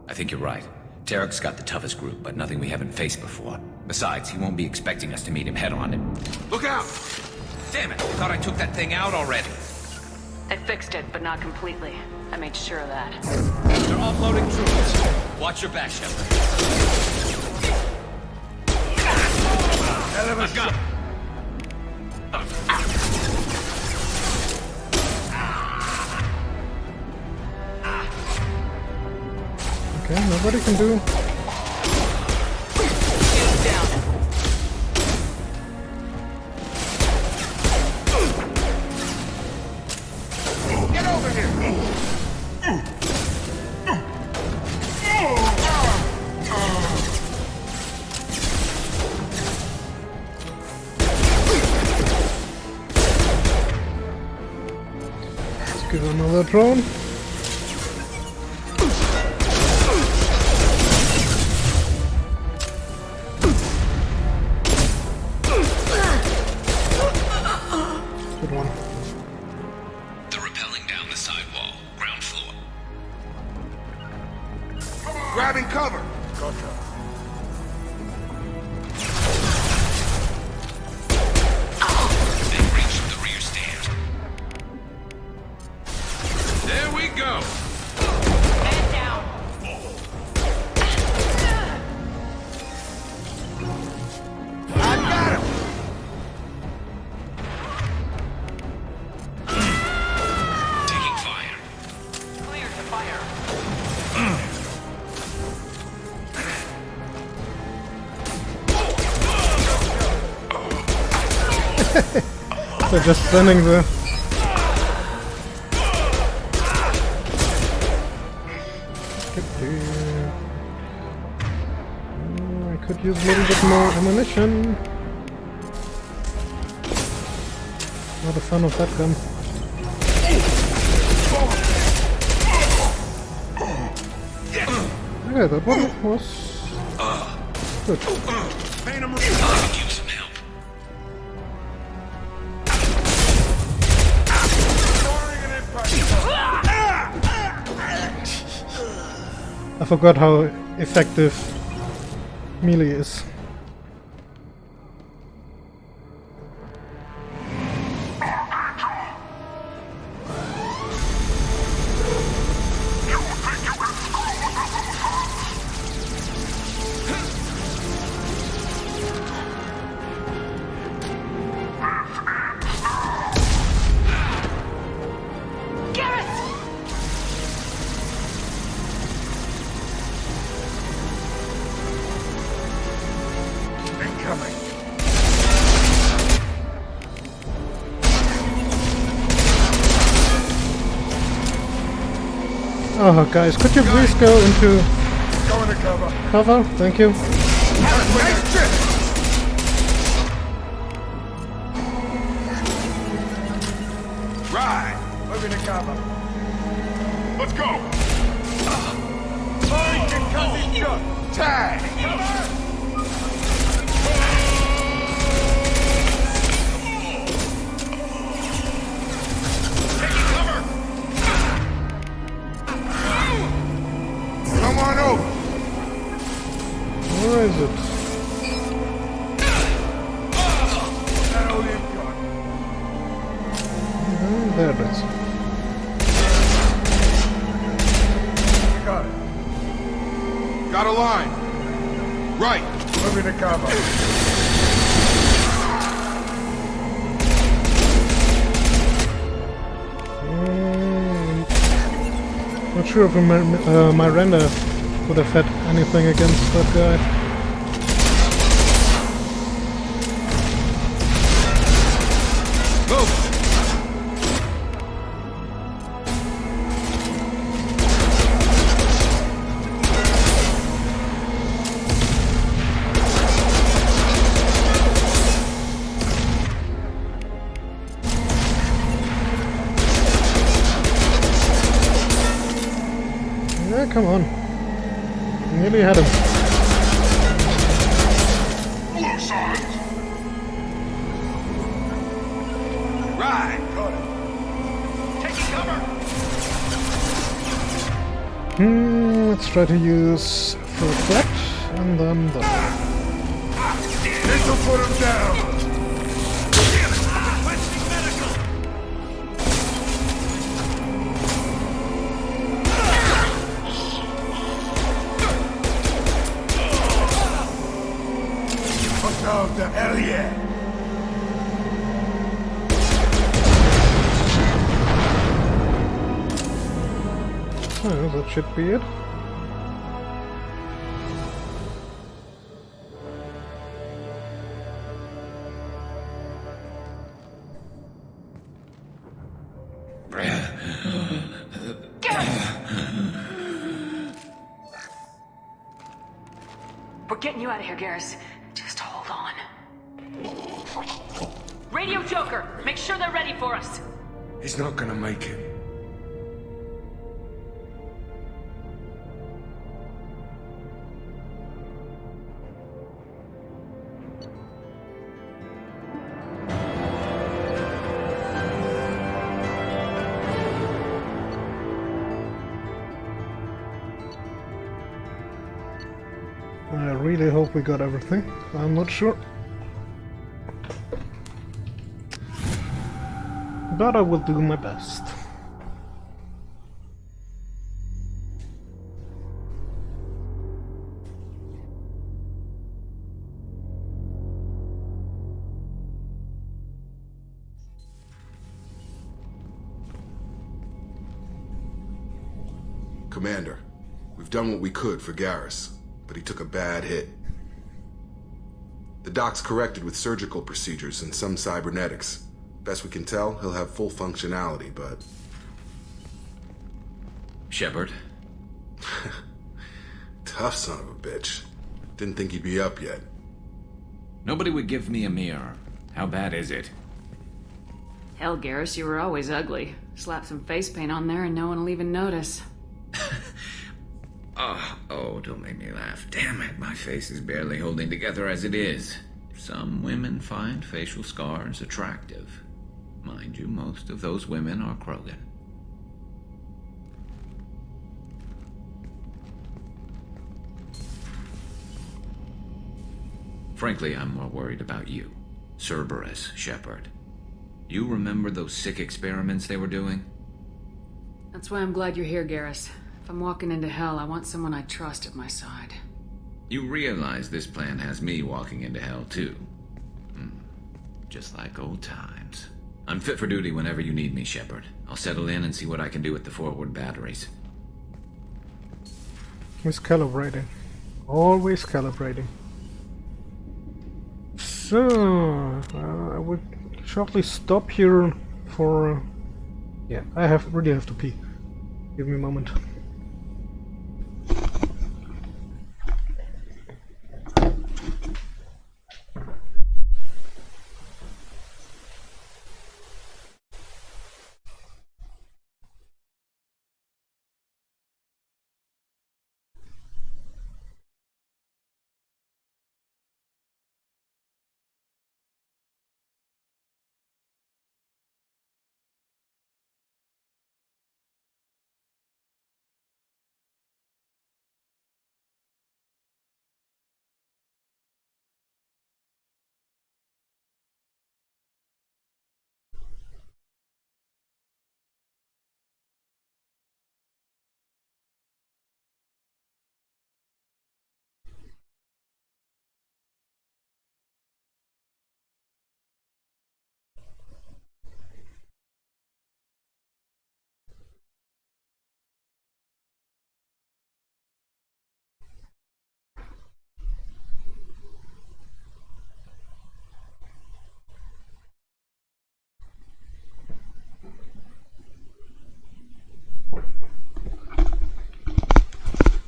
O: I think you're right. Tarek's got the toughest group, but nothing we haven't faced before. Besides, he won't be expecting us to meet him head-on and... Look out! Damn it! I thought I took that thing out already.
D: I fixed it, but not completely. I made sure of that.
O: They're offloading troops. Watch your back, Shepard. I've got him.
A: Okay, nobody can do.
L: Get over here!
A: Let's give another drone. Good one.
O: They're rappelling down the side wall, ground floor.
L: Grabbing cover! Gotcha.
O: They reach from the rear stand. There we go!
F: Man down.
L: I got him!
O: Taking fire.
D: Clear to fire.
A: They're just standing there. I could use a little bit more ammunition. Not a fan of that gun. Yeah, that one was good. I forgot how effective melee is. Oh, guys, could you please go into cover? Thank you.
L: Nice trip! Right! Moving to cover. Let's go! Find concussive shot! Tag! Come on over!
A: Where is it?
L: Now you've got.
A: There it is.
L: Got it. Got a line. Right. Moving to cover.
A: Not sure if Miranda would have had anything against that guy. Come on. Nearly had him.
E: Blue side!
B: Right, got it. Taking cover.
A: Let's try to use full flat, and then the...
L: This'll put him down! Fuck the hell yeah!
A: Oh, that should be it.
D: We're getting you out of here, Garrus. Just hold on.
J: Radio Joker, make sure they're ready for us.
N: He's not gonna make it.
A: I really hope we got everything. I'm not sure. But I will do my best.
Q: Commander, we've done what we could for Garrus, but he took a bad hit. The doc's corrected with surgical procedures and some cybernetics. Best we can tell, he'll have full functionality, but...
O: Shepard?
Q: Tough son of a bitch. Didn't think he'd be up yet.
O: Nobody would give me a mirror. How bad is it?
G: Hell, Garrus, you were always ugly. Slap some face paint on there and no one will even notice.
O: Oh, don't make me laugh. Damn it, my face is barely holding together as it is. Some women find facial scars attractive. Mind you, most of those women are Krogan. Frankly, I'm more worried about you. Cerberus, Shepard. You remember those sick experiments they were doing?
G: That's why I'm glad you're here, Garrus. If I'm walking into hell, I want someone I trust at my side.
O: You realize this plan has me walking into hell, too. Just like old times. I'm fit for duty whenever you need me, Shepard. I'll settle in and see what I can do with the forward batteries.
A: He's calibrating. Always calibrating. So, I would shortly stop here for... yeah, I really have to pee. Give me a moment.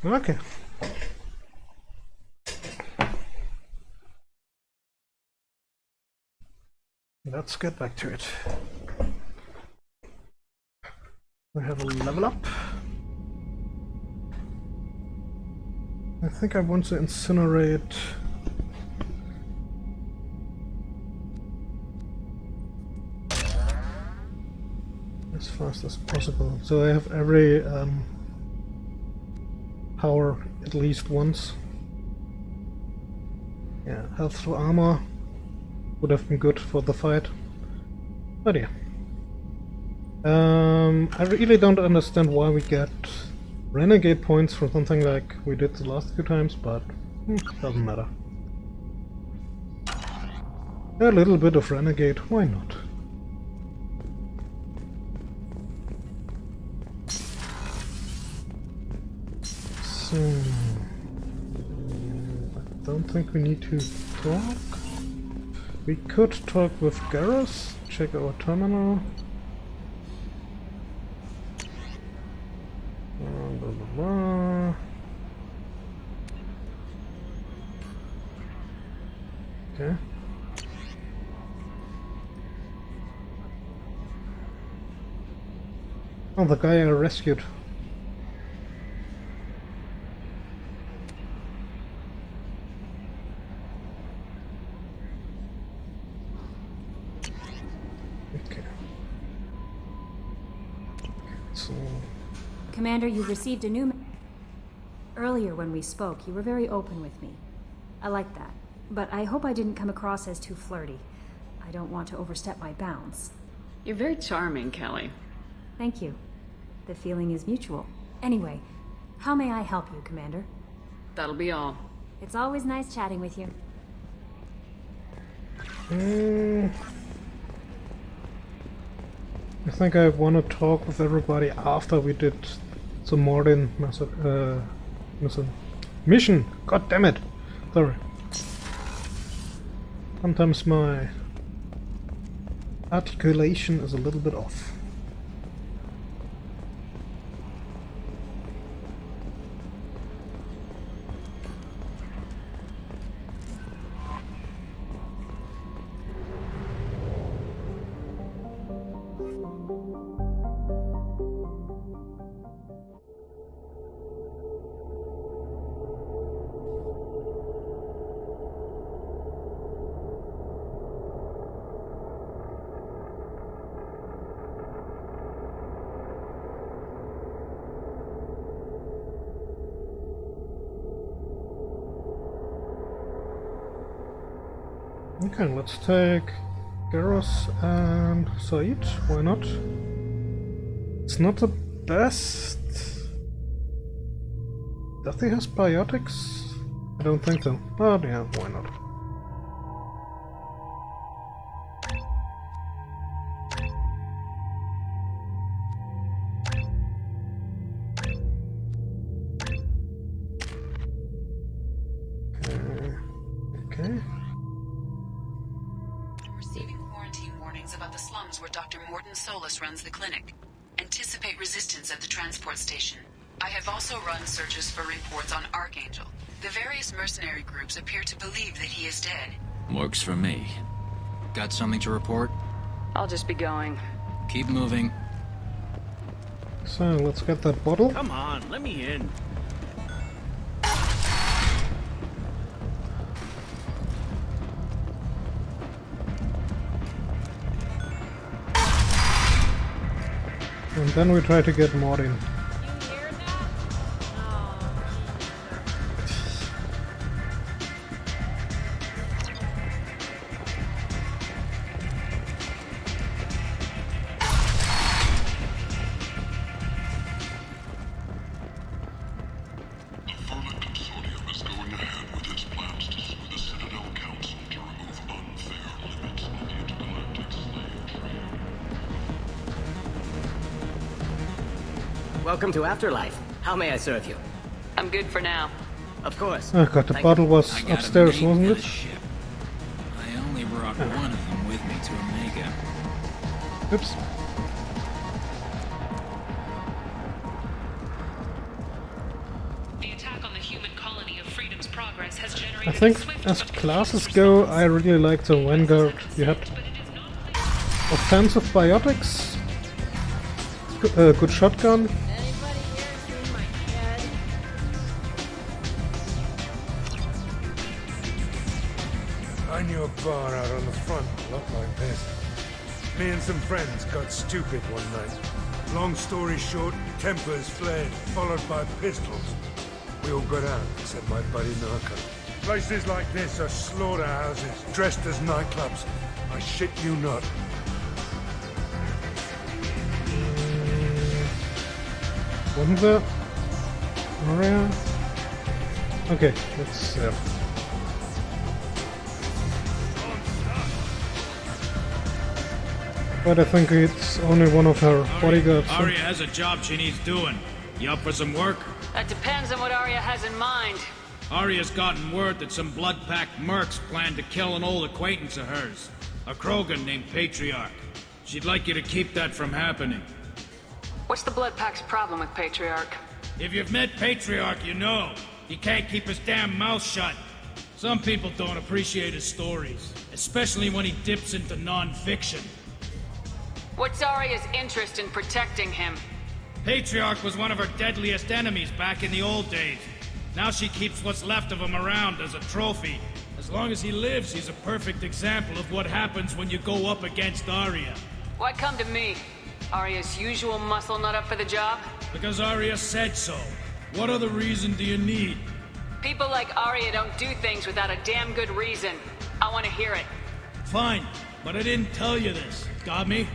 A: Okay. Let's get back to it. We have a level up. I think I want to incinerate as fast as possible, so I have every power at least once. Yeah, health to armor would have been good for the fight. But yeah. I really don't understand why we get renegade points for something like we did the last few times, but doesn't matter. A little bit of renegade, why not? So, I don't think we need to talk. We could talk with Garrus, check our terminal. Blah, blah, blah. Okay. Oh, the guy I rescued. Okay. So...
F: Commander, you received a new... Earlier when we spoke, you were very open with me. I like that. But I hope I didn't come across as too flirty. I don't want to overstep my bounds.
D: You're very charming, Kelly.
F: Thank you. The feeling is mutual. Anyway, how may I help you, Commander?
D: That'll be all.
F: It's always nice chatting with you.
A: I think I want to talk with everybody after we did the Mordin mission. God damn it! Sorry. Sometimes my articulation is a little bit off. Okay, let's take Garrus and Said, why not? It's not the best... Does he has biotics? I don't think so, but yeah, why not? Okay.
D: Receiving quarantine warnings about the slums where Dr. Mordin Solus runs the clinic. Anticipate resistance at the transport station. I have also run searches for reports on Archangel. The various mercenary groups appear to believe that he is dead.
C: Works for me. Got something to report?
D: I'll just be going.
C: Keep moving.
A: So, let's get that bottle.
B: Come on, let me in.
A: And then we try to get Mordin.
R: Welcome to Afterlife. How may I serve you?
D: I'm good for now.
R: Of course.
A: Oh god, the bottle was upstairs, wasn't it?
C: I only brought one of them with me to Omega.
A: Oops.
J: The attack on the human colony of Freedom's Progress has generated
A: I think as classes go, I really like the Vanguard. You had offensive biotics, good shotgun.
N: ran you a bar out on the front, a lot like this. Me and some friends got stupid one night. Long story short, tempers flared, followed by pistols. We all got out, except my buddy Narco. Places like this are slaughterhouses, dressed as nightclubs. I shit you not.
A: Wasn't that Aria? Okay, let's. But I think it's only one of her bodyguards. so-
S: Arya has a job she needs doing. You up for some work?
D: That depends on what Arya has in mind.
S: Arya's gotten word that some blood-packed mercs plan to kill an old acquaintance of hers, a Krogan named Patriarch. She'd like you to keep that from happening.
D: What's the Blood Pack's problem with Patriarch?
S: If you've met Patriarch, you know. He can't keep his damn mouth shut. Some people don't appreciate his stories, especially when he dips into non-fiction.
D: What's Arya's interest in protecting him?
S: Patriarch was one of her deadliest enemies back in the old days. Now she keeps what's left of him around as a trophy. As long as he lives, he's a perfect example of what happens when you go up against Arya.
D: Why come to me? Arya's usual muscle not up for the job?
S: Because Arya said so. What other reason do you need?
D: People like Arya don't do things without a damn good reason. I want to hear it.
S: Fine, but I didn't tell you this. Got me?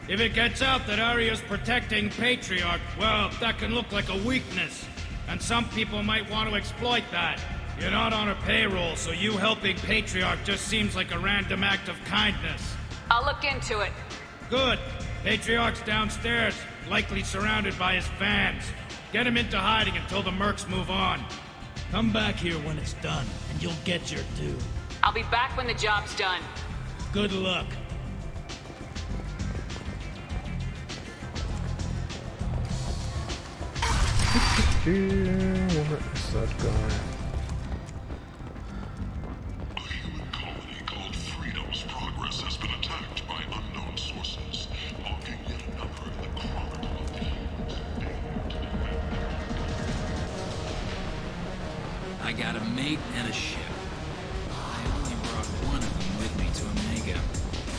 S: If it gets out that Arya's protecting Patriarch, well, that can look like a weakness. And some people might want to exploit that. You're not on her payroll, so you helping Patriarch just seems like a random act of kindness.
D: I'll look into it.
S: Good. Patriarch's downstairs, likely surrounded by his fans. Get him into hiding until the mercs move on. Come back here when it's done, and you'll get your due.
D: I'll be back when the job's done.
S: Good luck.
A: Where is that guy?
E: A human colony called Freedom's progress has been attacked by unknown sources, marking yet another in the chronicle of the
C: I got a mate and a ship. I only brought one of them with me to Omega.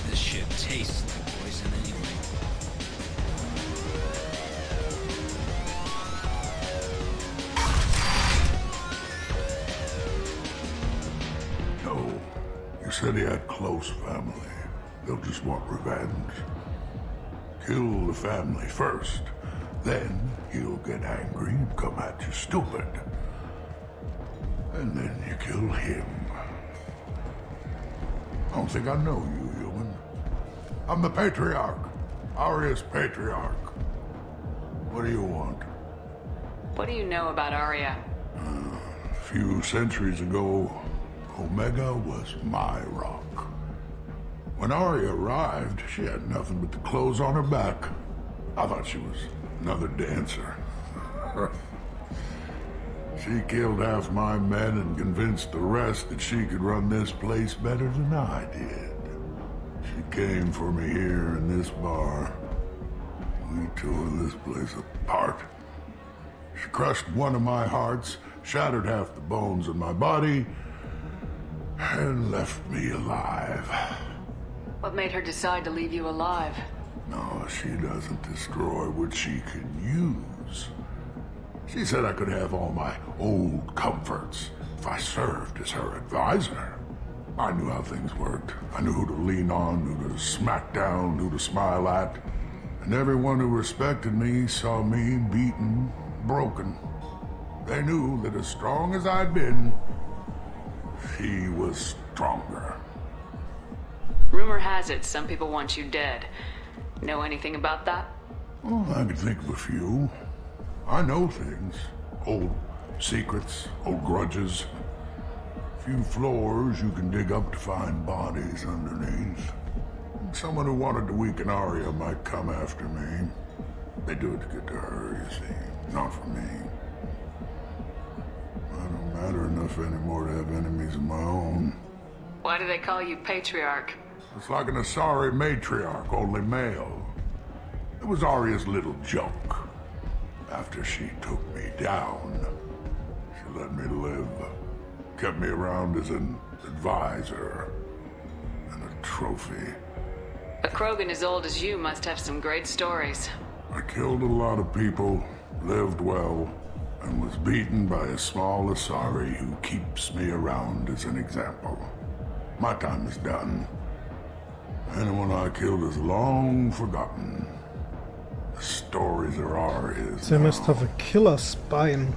C: This ship tastes like poison anyway.
T: No. You said he had close family. They'll just want revenge. Kill the family first. Then he'll get angry and come at you stupid. And then you kill him. I don't think I know you, human. I'm the Patriarch. Arya's Patriarch. What do you want?
D: What do you know about Arya?
T: A few centuries ago, Omega was my rock. When Arya arrived, she had nothing but the clothes on her back. I thought she was another dancer. She killed half my men and convinced the rest that she could run this place better than I did. She came for me here in this bar. We tore this place apart. She crushed one of my hearts, shattered half the bones in my body, and left me alive.
D: What made her decide to leave you alive?
T: No, she doesn't destroy what she can use. She said I could have all my old comforts if I served as her advisor. I knew how things worked. I knew who to lean on, who to smack down, who to smile at. And everyone who respected me saw me beaten, broken. They knew that as strong as I'd been, she was stronger.
D: Rumor has it some people want you dead. Know anything about that?
T: Well, I could think of a few. I know things. Old secrets, old grudges. A few floors you can dig up to find bodies underneath. Someone who wanted to weaken Arya might come after me. They do it to get to her, you see. Not for me. I don't matter enough anymore to have enemies of my own.
D: Why do they call you Patriarch?
T: It's like an Asari matriarch, only male. It was Arya's little joke. After she took me down, she let me live. Kept me around as an advisor. trophy.
D: A Krogan as old as you must have some great stories.
T: I killed a lot of people, lived well, and was beaten by a small Asari who keeps me around as an example. My time is done. Anyone I killed is long forgotten. The stories are ours.
A: They must have a killer spine,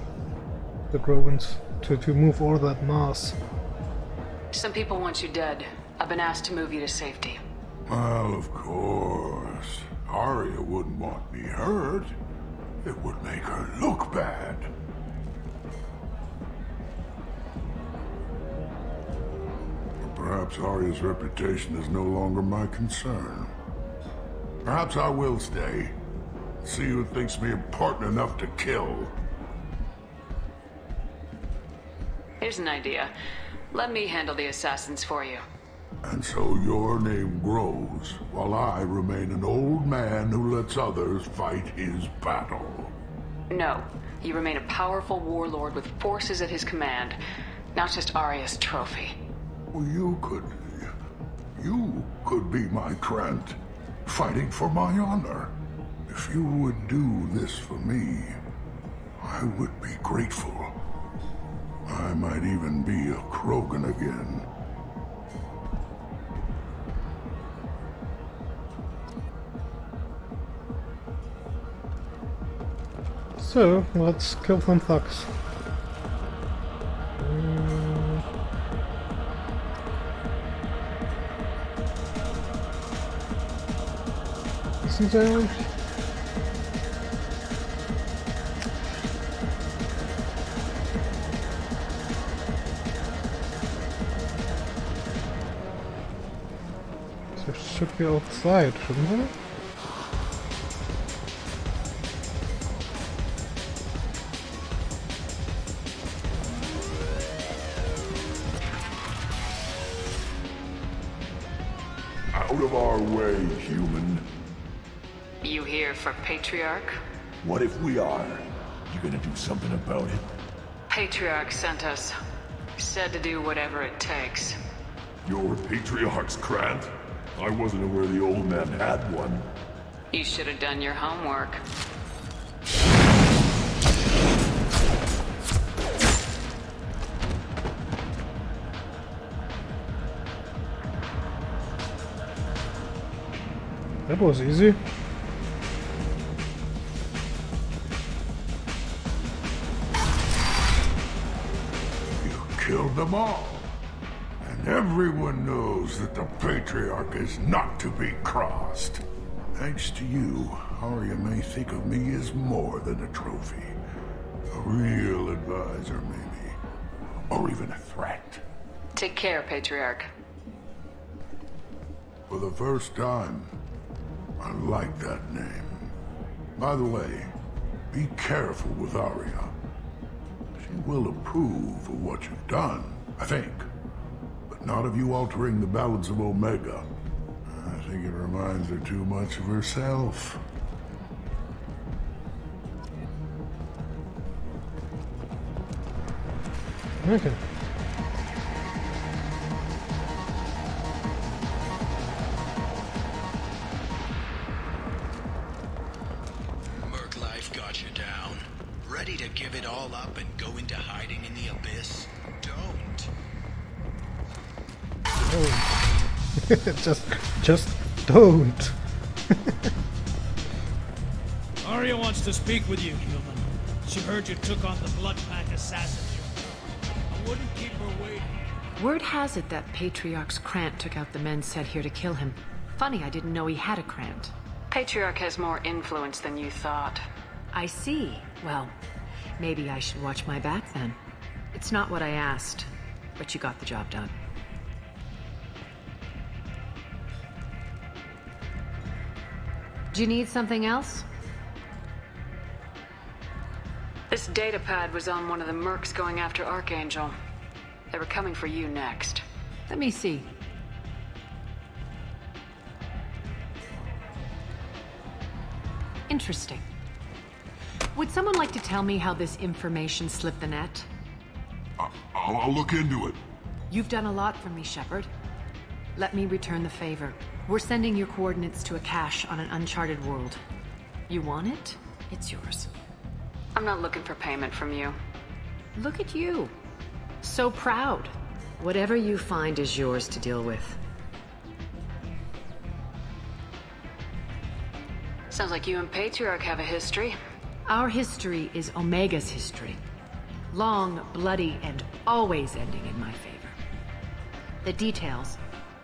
A: the Krogans, to move all that mass.
D: Some people want you dead. I've been asked to move you to safety.
T: Well, of course. Arya wouldn't want me hurt. It would make her look bad. But perhaps Arya's reputation is no longer my concern. Perhaps I will stay. See who thinks me important enough to kill.
D: Here's an idea. Let me handle the assassins for you.
T: And so your name grows, while I remain an old man who lets others fight his battle.
D: No. You remain a powerful warlord with forces at his command. Not just Arya's trophy.
T: Well, you could be my Krant, fighting for my honor. If you would do this for me, I would be grateful. I might even be a Krogan again.
A: So, let's kill some thugs. Isn't there? There should be outside, shouldn't there?
T: Out of our way, human.
D: You here for Patriarch?
U: What if we are? You gonna do something about it?
D: Patriarch sent us. Said to do whatever it takes.
U: Your Patriarch's Krant? I wasn't aware the old man had one.
D: You should have done your homework.
A: That was easy.
T: You killed them all. And everyone knows that the Patriarch is not to be crossed. Thanks to you, Arya may think of me as more than a trophy. A real advisor, maybe. Or even a threat.
D: Take care, Patriarch.
T: For the first time, I like that name. By the way, be careful with Arya. She will approve of what you've done, I think. But not of you altering the balance of Omega. I think it reminds her too much of herself.
A: Okay.
V: Merc life got you down. Ready to give it all up and go into hiding in the abyss? Don't.
A: just don't.
S: Arya wants to speak with you, human. She heard you took on the Blood Pack assassins. I wouldn't keep her waiting.
G: Word has it that Patriarch's Krant took out the men sent here to kill him. Funny, I didn't know he had a Krant.
D: Patriarch has more influence than you thought.
G: I see. Well, maybe I should watch my back then. It's not what I asked, but you got the job done. Do you need something else?
D: This datapad was on one of the mercs going after Archangel. They were coming for you next.
G: Let me see. Interesting. Would someone like to tell me how this information slipped the net?
T: I'll look into it.
G: You've done a lot for me, Shepard. Let me return the favor. We're sending your coordinates to a cache on an uncharted world. You want it? It's yours.
D: I'm not looking for payment from you.
G: Look at you. So proud. Whatever you find is yours to deal with.
D: Sounds like you and Patriarch have a history.
G: Our history is Omega's history. Long, bloody, and always ending in my favor. The details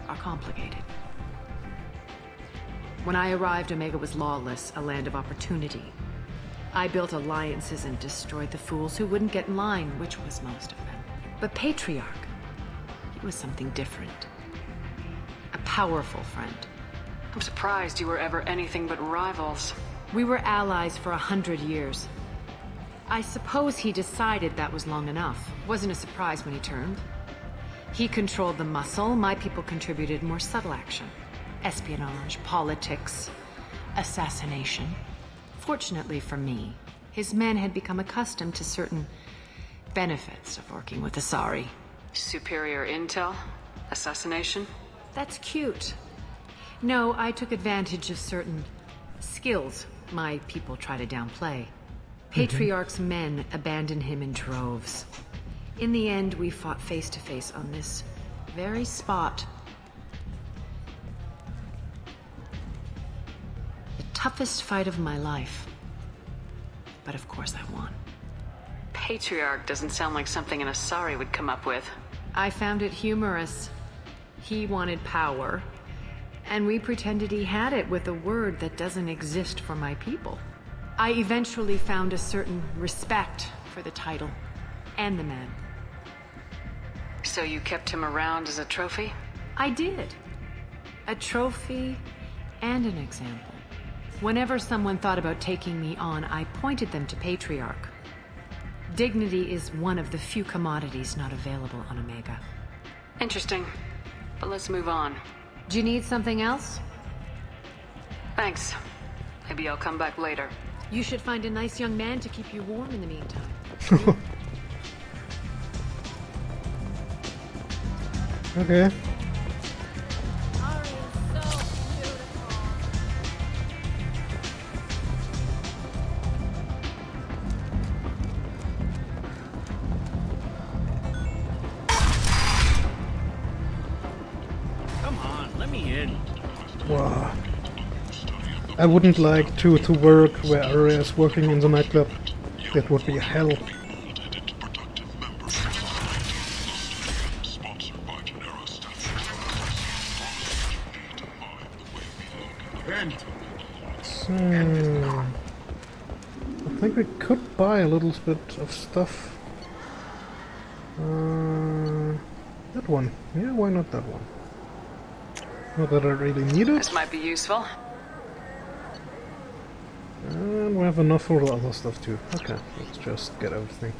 G: are complicated. When I arrived, Omega was lawless, a land of opportunity. I built alliances and destroyed the fools who wouldn't get in line, which was most of them. But Patriarch, he was something different. A powerful friend.
D: I'm surprised you were ever anything but rivals.
G: We were allies for 100 years. I suppose he decided that was long enough. Wasn't a surprise when he turned. He controlled the muscle, my people contributed more subtle action. Espionage, politics, assassination. Fortunately for me, his men had become accustomed to certain benefits of working with Asari.
D: Superior intel? Assassination?
G: That's cute. No, I took advantage of certain skills my people try to downplay. Patriarch's men abandoned him in droves. In the end, we fought face to face on this very spot. The toughest fight of my life. But of course I won.
D: Patriarch doesn't sound like something an Asari would come up with.
G: I found it humorous. He wanted power, and we pretended he had it with a word that doesn't exist for my people. I eventually found a certain respect for the title and the man.
D: So you kept him around as a trophy?
G: I did. A trophy and an example. Whenever someone thought about taking me on, I pointed them to Patriarch. Dignity is one of the few commodities not available on Omega.
D: Interesting. But let's move on.
G: Do you need something else?
D: Thanks. Maybe I'll come back later.
G: You should find a nice young man to keep you warm in the meantime.
A: Okay.
S: Come on, let me in.
A: Wow. I wouldn't like to work where Arya is working in the nightclub. That would be hell. So, I think we could buy a little bit of stuff. That one. Yeah, why not that one? Not that I really need it.
D: This might be useful.
A: And we have enough for the other stuff too. Okay, let's just get everything.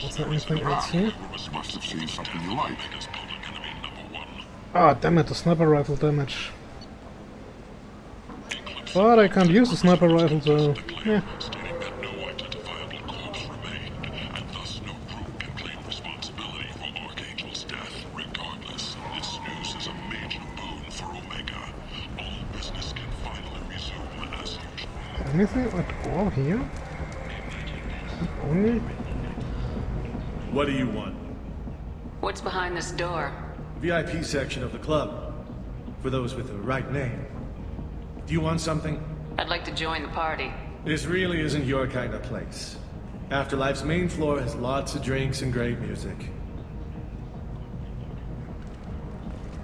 A: Is there anything else here?
U: Must have seen something you like.
A: Ah, damn it, the sniper rifle damage. But I can't use the sniper rifle, so yeah. Anything at all here? Only?
H: What do you want?
D: What's behind this door?
H: VIP section of the club. For those with the right name. Do you want something?
D: I'd like to join the party.
H: This really isn't your kind of place. Afterlife's main floor has lots of drinks and great music.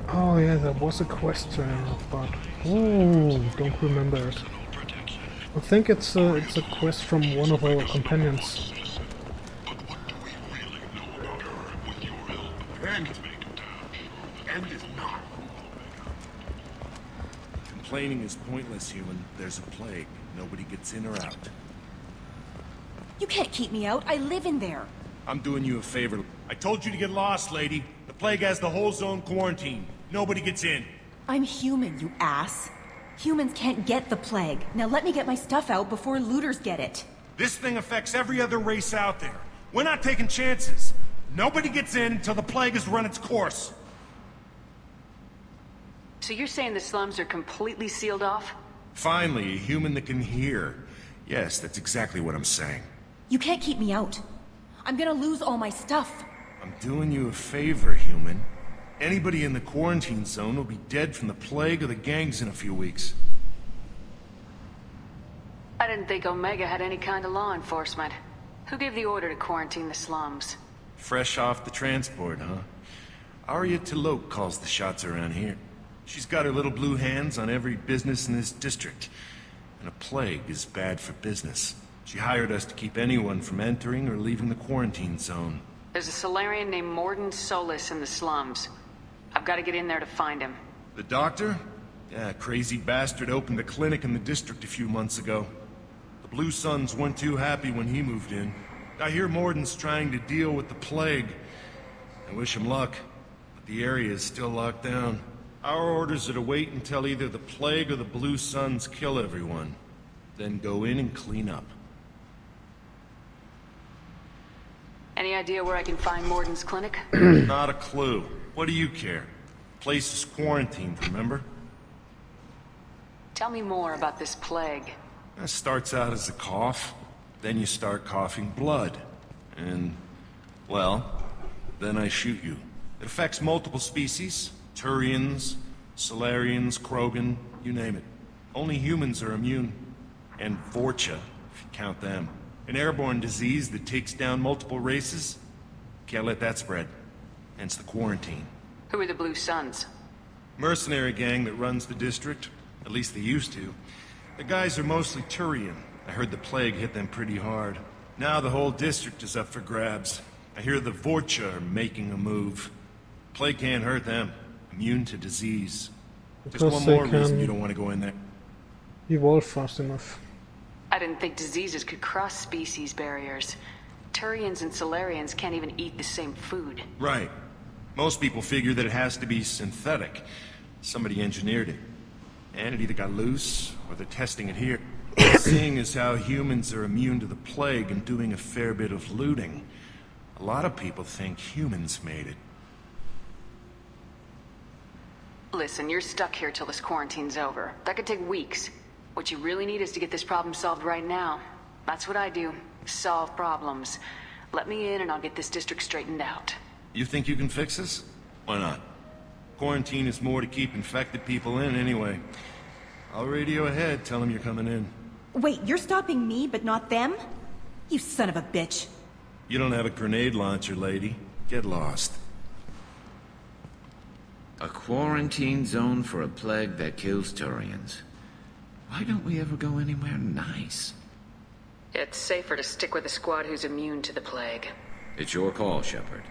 A: Oh yeah, there was a quest there, but ooh, don't remember it. I think it's a quest from one of our companions.
L: Complaining is pointless, human. There's a plague. Nobody gets in or out.
I: You can't keep me out. I live in there.
L: I'm doing you a favor. I told you to get lost, lady. The plague has the whole zone quarantined. Nobody gets in.
I: I'm human, you ass. Humans can't get the plague. Now let me get my stuff out before looters get it.
L: This thing affects every other race out there. We're not taking chances. Nobody gets in until the plague has run its course.
D: So you're saying the slums are completely sealed off?
L: Finally, a human that can hear. Yes, that's exactly what I'm saying.
I: You can't keep me out. I'm gonna lose all my stuff.
L: I'm doing you a favor, human. Anybody in the quarantine zone will be dead from the plague or the gangs in a few weeks.
D: I didn't think Omega had any kind of law enforcement. Who gave the order to quarantine the slums?
L: Fresh off the transport, huh? Arya T'Loak calls the shots around here. She's got her little blue hands on every business in this district. And a plague is bad for business. She hired us to keep anyone from entering or leaving the quarantine zone.
D: There's a Solarian named Mordin Solus in the slums. I've got to get in there to find him.
L: The doctor? Yeah, crazy bastard opened a clinic in the district a few months ago. The Blue Suns weren't too happy when he moved in. I hear Mordin's trying to deal with the plague. I wish him luck, but the area is still locked down. Our orders are to wait until either the plague or the Blue Suns kill everyone. Then go in and clean up.
D: Any idea where I can find Mordin's clinic?
L: Not a clue. What do you care? Place is quarantined, remember?
D: Tell me more about this plague.
L: It starts out as a cough, then you start coughing blood. And, well, then I shoot you. It affects multiple species. Turians, Solarians, Krogan, you name it. Only humans are immune. And Vorcha, if you count them. An airborne disease that takes down multiple races. Can't let that spread. Hence the quarantine.
D: Who are the Blue Suns?
L: Mercenary gang that runs the district. At least they used to. The guys are mostly Turian. I heard the plague hit them pretty hard. Now the whole district is up for grabs. I hear the Vorcha are making a move. Plague can't hurt them. Immune to disease.
A: Because
L: just one more
A: they
L: reason
A: can
L: you don't want to go in there.
A: evolve fast enough.
D: I didn't think diseases could cross species barriers. Turians and Solarians can't even eat the same food.
L: Right. Most people figure that it has to be synthetic. Somebody engineered it. And it either got loose, or they're testing it here. Seeing as how humans are immune to the plague and doing a fair bit of looting, a lot of people think humans made it.
D: Listen, you're stuck here till this quarantine's over. That could take weeks. What you really need is to get this problem solved right now. That's what I do. Solve problems. Let me in and I'll get this district straightened out.
L: You think you can fix this? Why not? Quarantine is more to keep infected people in anyway. I'll radio ahead, tell them you're coming in.
I: Wait, you're stopping me, but not them? You son of a bitch.
L: You don't have a grenade launcher, lady. Get lost.
O: A quarantine zone for a plague that kills Turians. Why don't we ever go anywhere nice?
D: It's safer to stick with a squad who's immune to the plague.
O: It's your call, Shepard.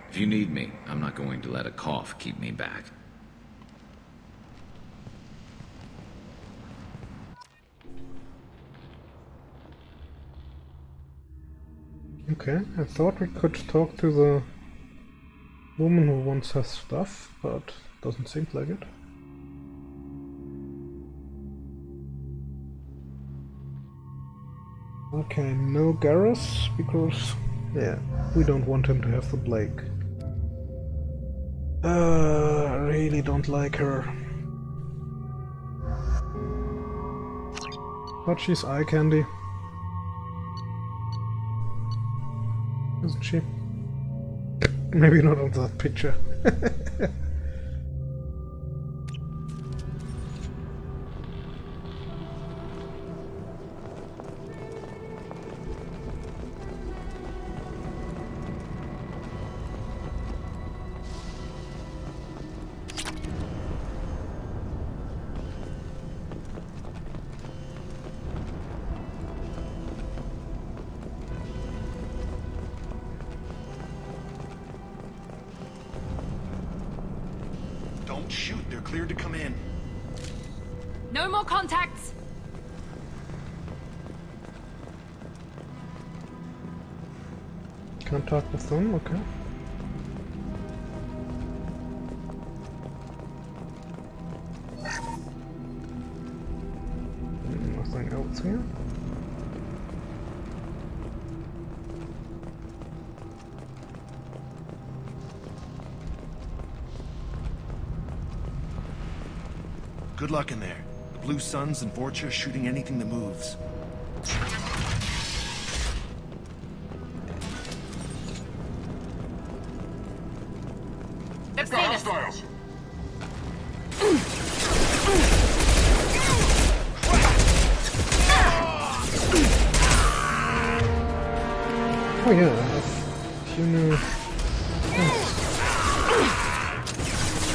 O: If you need me, I'm not going to let a cough keep me back.
A: Okay, I thought we could talk to the woman who wants her stuff, but doesn't seem like it. Okay, no Garrus, because, yeah, we don't want him to have the plague. I really don't like her. But she's eye candy. Isn't she? Maybe not on that picture.
L: Don't shoot, they're cleared to come in.
J: No more contacts!
A: Can't talk with them, okay. Nothing else here.
L: Good luck in there. The Blue Suns and Vorcha shooting anything that moves.
J: They've seen us.
E: Hostiles!
A: Oh yeah, I have a few new things.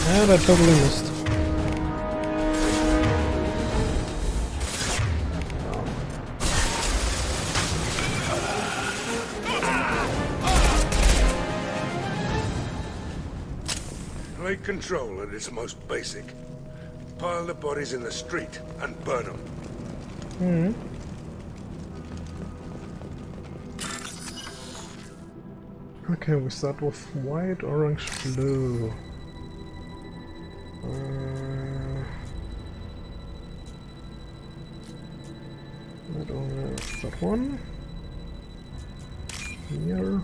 A: And I totally missed.
N: Plague control at its most basic. Pile the bodies in the street and burn them.
A: Hmm. Okay, we start with white, orange, blue. I don't know if that one. Here.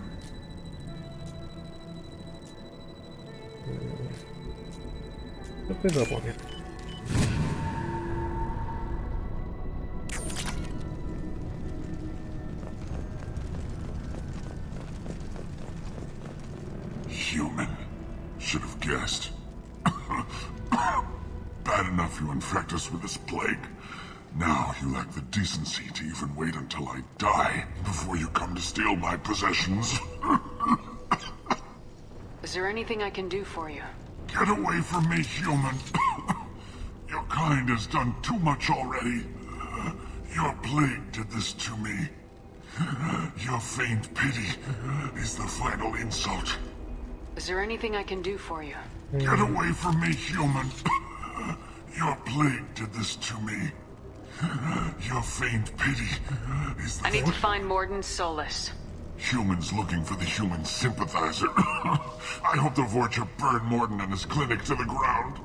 A: Let me that one here.
E: Human. Should have guessed. Bad enough you infect us with this plague. Now you lack the decency to even wait until I die before you come to steal my possessions.
D: Is there anything I can do for you?
E: Get away from me, human. Your kind has done too much already. Your plague did this to me. Your feigned pity is the final insult.
D: Is there anything I can do for you?
E: Get away from me, human. Your plague did this to me. Your feigned pity is the...
D: I need to find Mordin Solus.
E: Humans looking for the human sympathizer. I hope the Vorcha burn Mordin and his clinic to the ground.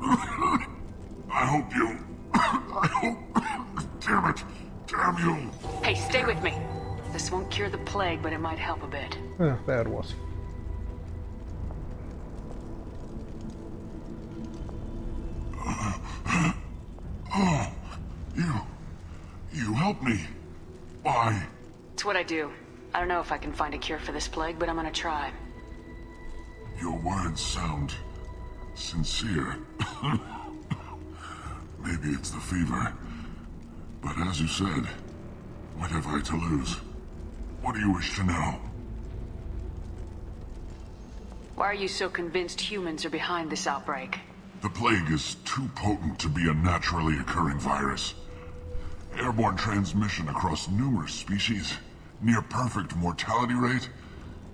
E: I hope you... I hope... Damn it. Damn you.
D: Hey, stay with me. This won't cure the plague, but it might help a bit.
A: Yeah, there it was.
E: Oh, you helped me. Why?
D: It's what I do. I don't know if I can find a cure for this plague, but I'm gonna try.
E: Your words sound sincere. Maybe it's the fever. But as you said, what have I to lose? What do you wish to know?
D: Why are you so convinced humans are behind this outbreak?
E: The plague is too potent to be a naturally occurring virus. Airborne transmission across numerous species, near perfect mortality rate.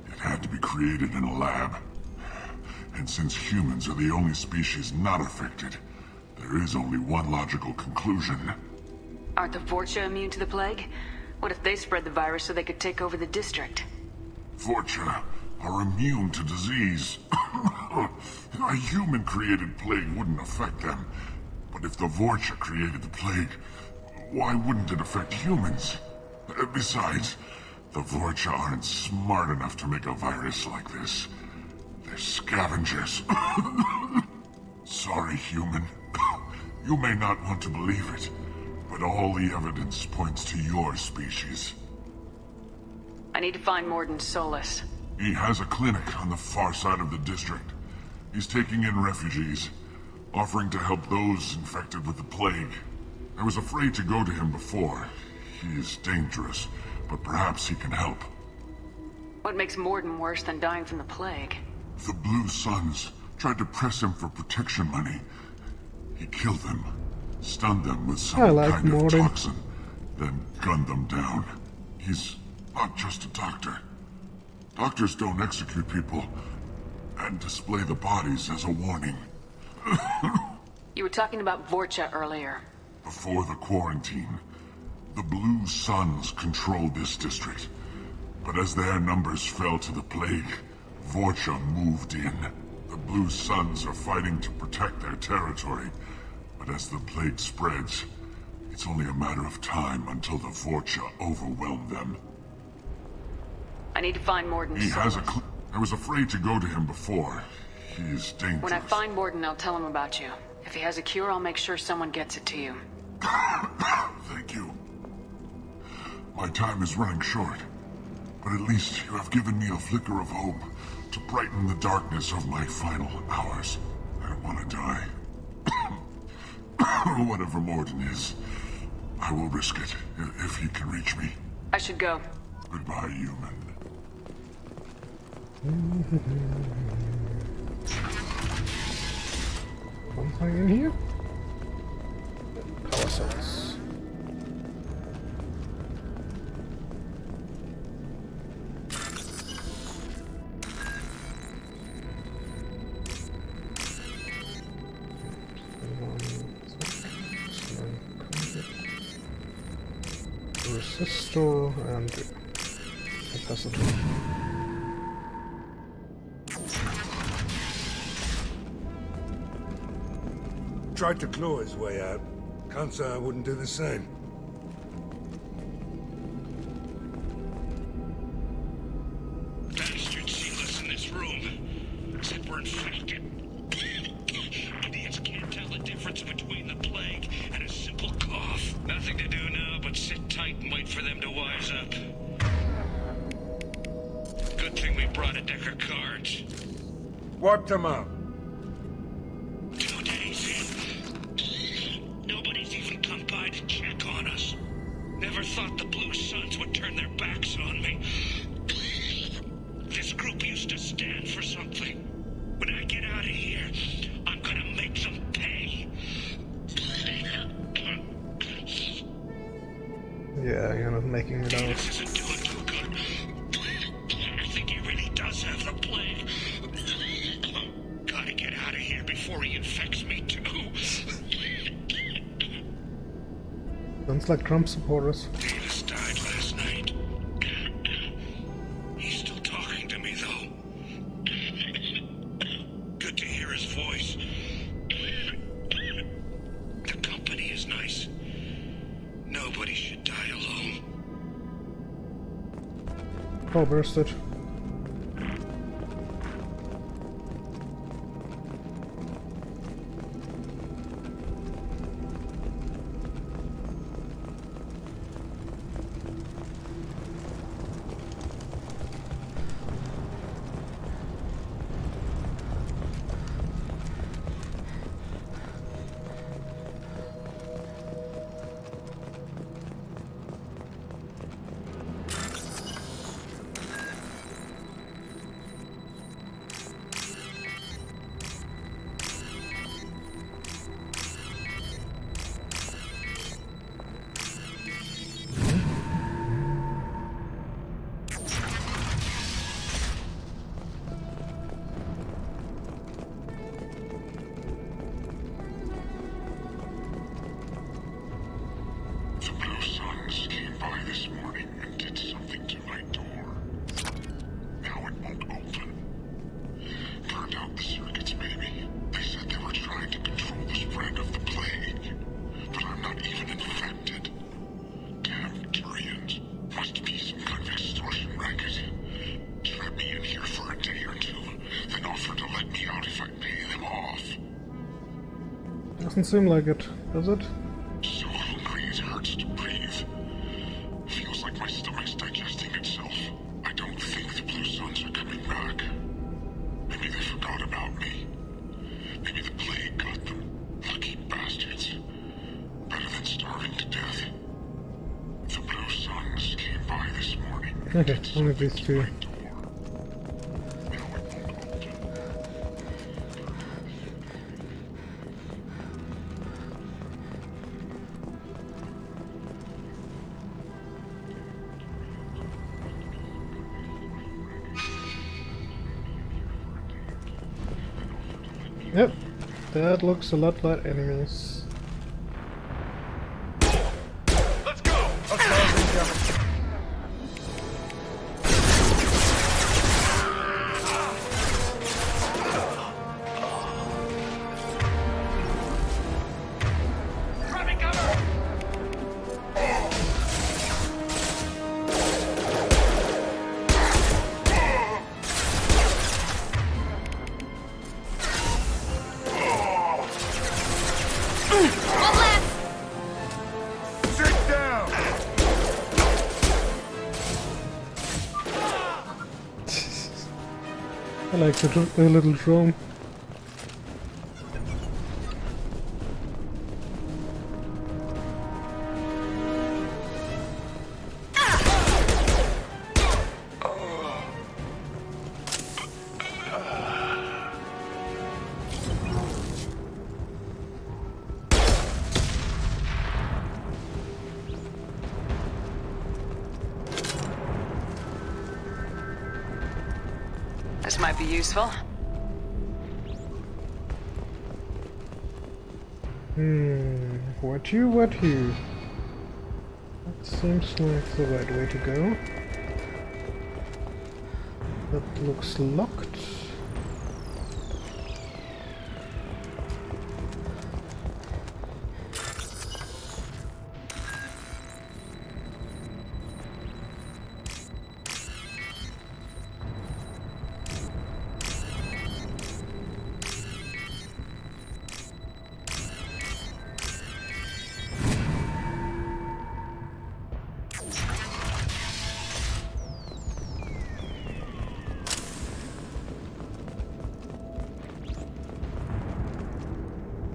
E: It had to be created in a lab. And since humans are the only species not affected, there is only one logical conclusion.
D: Aren't the Vorcha immune to the plague? What if they spread the virus so they could take over the district?
E: Vorcha are immune to disease. A human-created plague wouldn't affect them. But if the Vorcha created the plague, why wouldn't it affect humans? Besides, the Vorcha aren't smart enough to make a virus like this. They're scavengers. Sorry, human. You may not want to believe it, but all the evidence points to your species.
D: I need to find Mordin Solus.
E: He has a clinic on the far side of the district. He's taking in refugees, offering to help those infected with the plague. I was afraid to go to him before. He is dangerous, but perhaps he can help.
D: What makes Mordin worse than dying from the plague?
E: The Blue Suns tried to press him for protection money. He killed them, stunned them with some kind of toxin, then gunned them down. He's not just a doctor. Doctors don't execute people and display the bodies as a warning.
D: You were talking about Vorcha earlier.
E: Before the quarantine, the Blue Suns controlled this district. But as their numbers fell to the plague, Vorcha moved in. The Blue Suns are fighting to protect their territory. But as the plague spreads, it's only a matter of time until the Vorcha overwhelm them.
D: I need to find Mordin.
E: He has a I was afraid to go to him before. He is dangerous.
D: When I find Mordin, I'll tell him about you. If he has a cure, I'll make sure someone gets it to you.
U: Thank you. My time is running short, but at least you have given me a flicker of hope to brighten the darkness of my final hours. I don't want to die. Whatever Morden is, I will risk it if he can reach me.
D: I should go.
U: Goodbye, human.
A: Something in here? Power cells. Resistor and capacitor.
N: Tried to claw his way out. Can't say I wouldn't do the same.
V: Bastards seen us in this room. Said we're infected. Idiots can't tell the difference between the plague and a simple cough. Nothing to do now but sit tight and wait for them to wise up. Good thing we brought a deck of cards.
N: Wiped them out.
V: 2 days in. Nobody's even come by to check on us. Never thought the Blue Suns would turn their backs on me. This group used to stand for something. When I get out of here, I'm gonna make them pay.
A: Yeah, you're not making it out.
V: This isn't doing too good. I think he really does have the plague. Gotta get out of here before he infects me too.
A: Sounds like Trump supporters.
V: Davis died last night. He's still talking to me, though. Good to hear his voice. The company is nice. Nobody should die alone.
A: Oh, bursted.
U: The Blue Suns came by this morning and did something to my door. Now it won't open. Turned out the circuits, maybe. They said they were trying to control the spread of the plague. But I'm not even infected. Damn Turians. Must be some kind of extortion racket. Trap me in here for a day or two, then offer to let me out if I pay them off.
A: Doesn't seem like it, does it?
U: So hungry it hurts to breathe. Feels like my stomach's digesting itself. I don't think the Blue Suns are coming back. Maybe they forgot about me. Maybe the plague got them. Lucky bastards. Better than starving to death. The Blue Suns came by this morning.
A: Okay, only these two. Yep, that looks a lot like enemies.
V: Let's go! Grabbing cover!
I: One last!
N: Sit down!
A: I like the little drone.
D: This might be useful.
A: What you? That seems like the right way to go. That looks locked.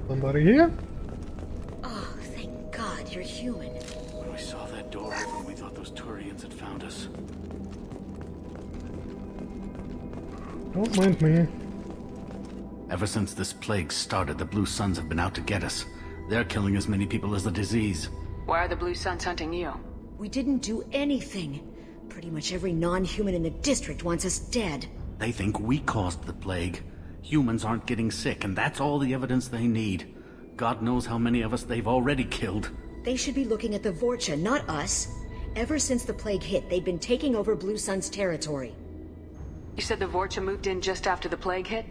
A: Somebody here?
I: Oh, thank God you're human.
B: When we saw that door open, we thought those Turians had found us.
A: Don't mind me.
B: Ever since this plague started, the Blue Suns have been out to get us. They're killing as many people as the disease.
D: Why are the Blue Suns hunting you?
I: We didn't do anything. Pretty much every non-human in the district wants us dead.
B: They think we caused the plague. Humans aren't getting sick, and that's all the evidence they need. God knows how many of us they've already killed.
I: They should be looking at the Vorcha, not us. Ever since the plague hit, they've been taking over Blue Sun's territory.
D: You said the Vorcha moved in just after the plague hit?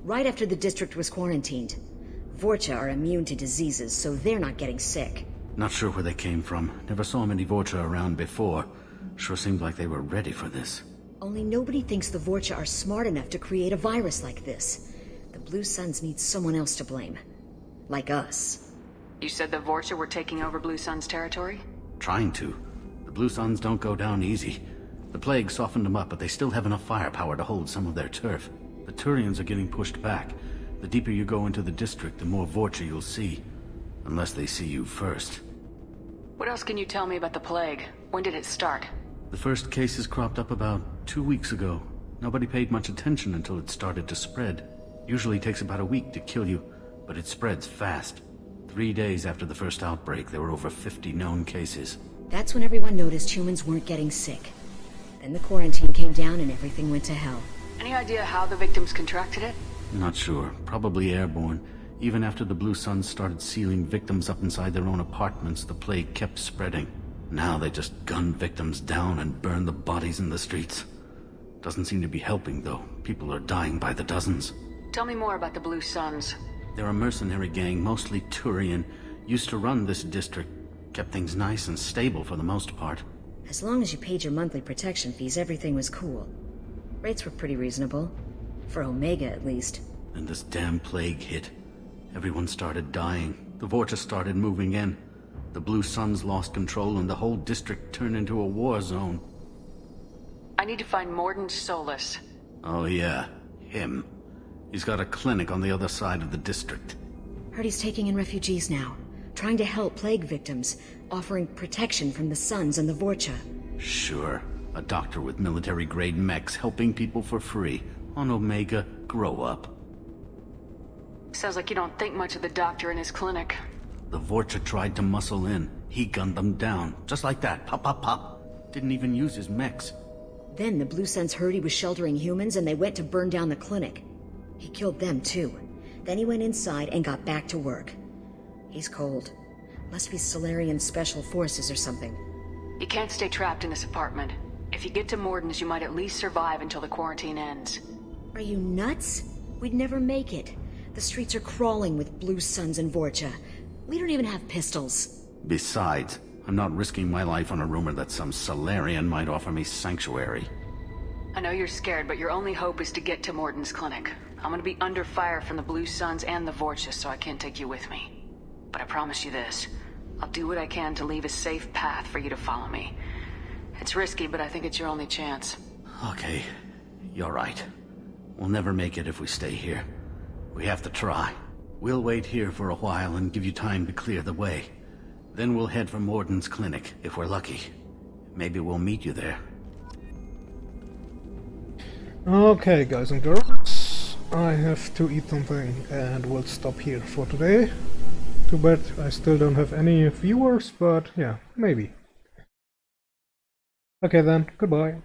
I: Right after the district was quarantined. Vorcha are immune to diseases, so they're not getting sick.
B: Not sure where they came from. Never saw many Vorcha around before. Sure seemed like they were ready for this.
I: Only nobody thinks the Vorcha are smart enough to create a virus like this. The Blue Suns need someone else to blame. Like us.
D: You said the Vorcha were taking over Blue Sun's territory?
B: Trying to. The Blue Suns don't go down easy. The plague softened them up, but they still have enough firepower to hold some of their turf. The Turians are getting pushed back. The deeper you go into the district, the more Vorcha you'll see. Unless they see you first.
D: What else can you tell me about the plague? When did it start?
B: The first cases cropped up about 2 weeks ago. Nobody paid much attention until it started to spread. Usually takes about a week to kill you, but it spreads fast. 3 days after the first outbreak, there were over 50 known cases.
I: That's when everyone noticed humans weren't getting sick. Then the quarantine came down and everything went to hell.
D: Any idea how the victims contracted it?
B: Not sure. Probably airborne. Even after the Blue Suns started sealing victims up inside their own apartments, the plague kept spreading. Now they just gun victims down and burn the bodies in the streets. Doesn't seem to be helping, though. People are dying by the dozens.
D: Tell me more about the Blue Suns.
B: They're a mercenary gang, mostly Turian. Used to run this district. Kept things nice and stable for the most part.
I: As long as you paid your monthly protection fees, everything was cool. Rates were pretty reasonable. For Omega, at least.
B: And this damn plague hit. Everyone started dying. The Vorcha started moving in. The Blue Suns lost control and the whole district turned into a war zone.
D: I need to find Mordin Solus.
B: Oh yeah, him. He's got a clinic on the other side of the district.
I: Heard he's taking in refugees now. Trying to help plague victims. Offering protection from the Suns and the Vorcha.
B: Sure. A doctor with military-grade mechs helping people for free. On Omega, grow up.
D: Sounds like you don't think much of the doctor in his clinic.
B: The Vorcha tried to muscle in. He gunned them down. Just like that. Pop, pop, pop. Didn't even use his mechs.
I: Then the Blue Suns heard he was sheltering humans and they went to burn down the clinic. He killed them too. Then he went inside and got back to work. He's cold. Must be Solarian Special Forces or something.
D: You can't stay trapped in this apartment. If you get to Mordin's, you might at least survive until the quarantine ends.
I: Are you nuts? We'd never make it. The streets are crawling with Blue Suns and Vorcha. We don't even have pistols.
B: Besides, I'm not risking my life on a rumor that some Solarian might offer me sanctuary.
D: I know you're scared, but your only hope is to get to Mordin's clinic. I'm gonna be under fire from the Blue Suns and the Vorcha, so I can't take you with me. But I promise you this. I'll do what I can to leave a safe path for you to follow me. It's risky, but I think it's your only chance.
B: Okay, you're right. We'll never make it if we stay here. We have to try. We'll wait here for a while and give you time to clear the way. Then we'll head for Morden's clinic, if we're lucky. Maybe we'll meet you there.
A: Okay, guys and girls, I have to eat something and we'll stop here for today. Too bad I still don't have any viewers, but yeah, maybe. Okay then, goodbye.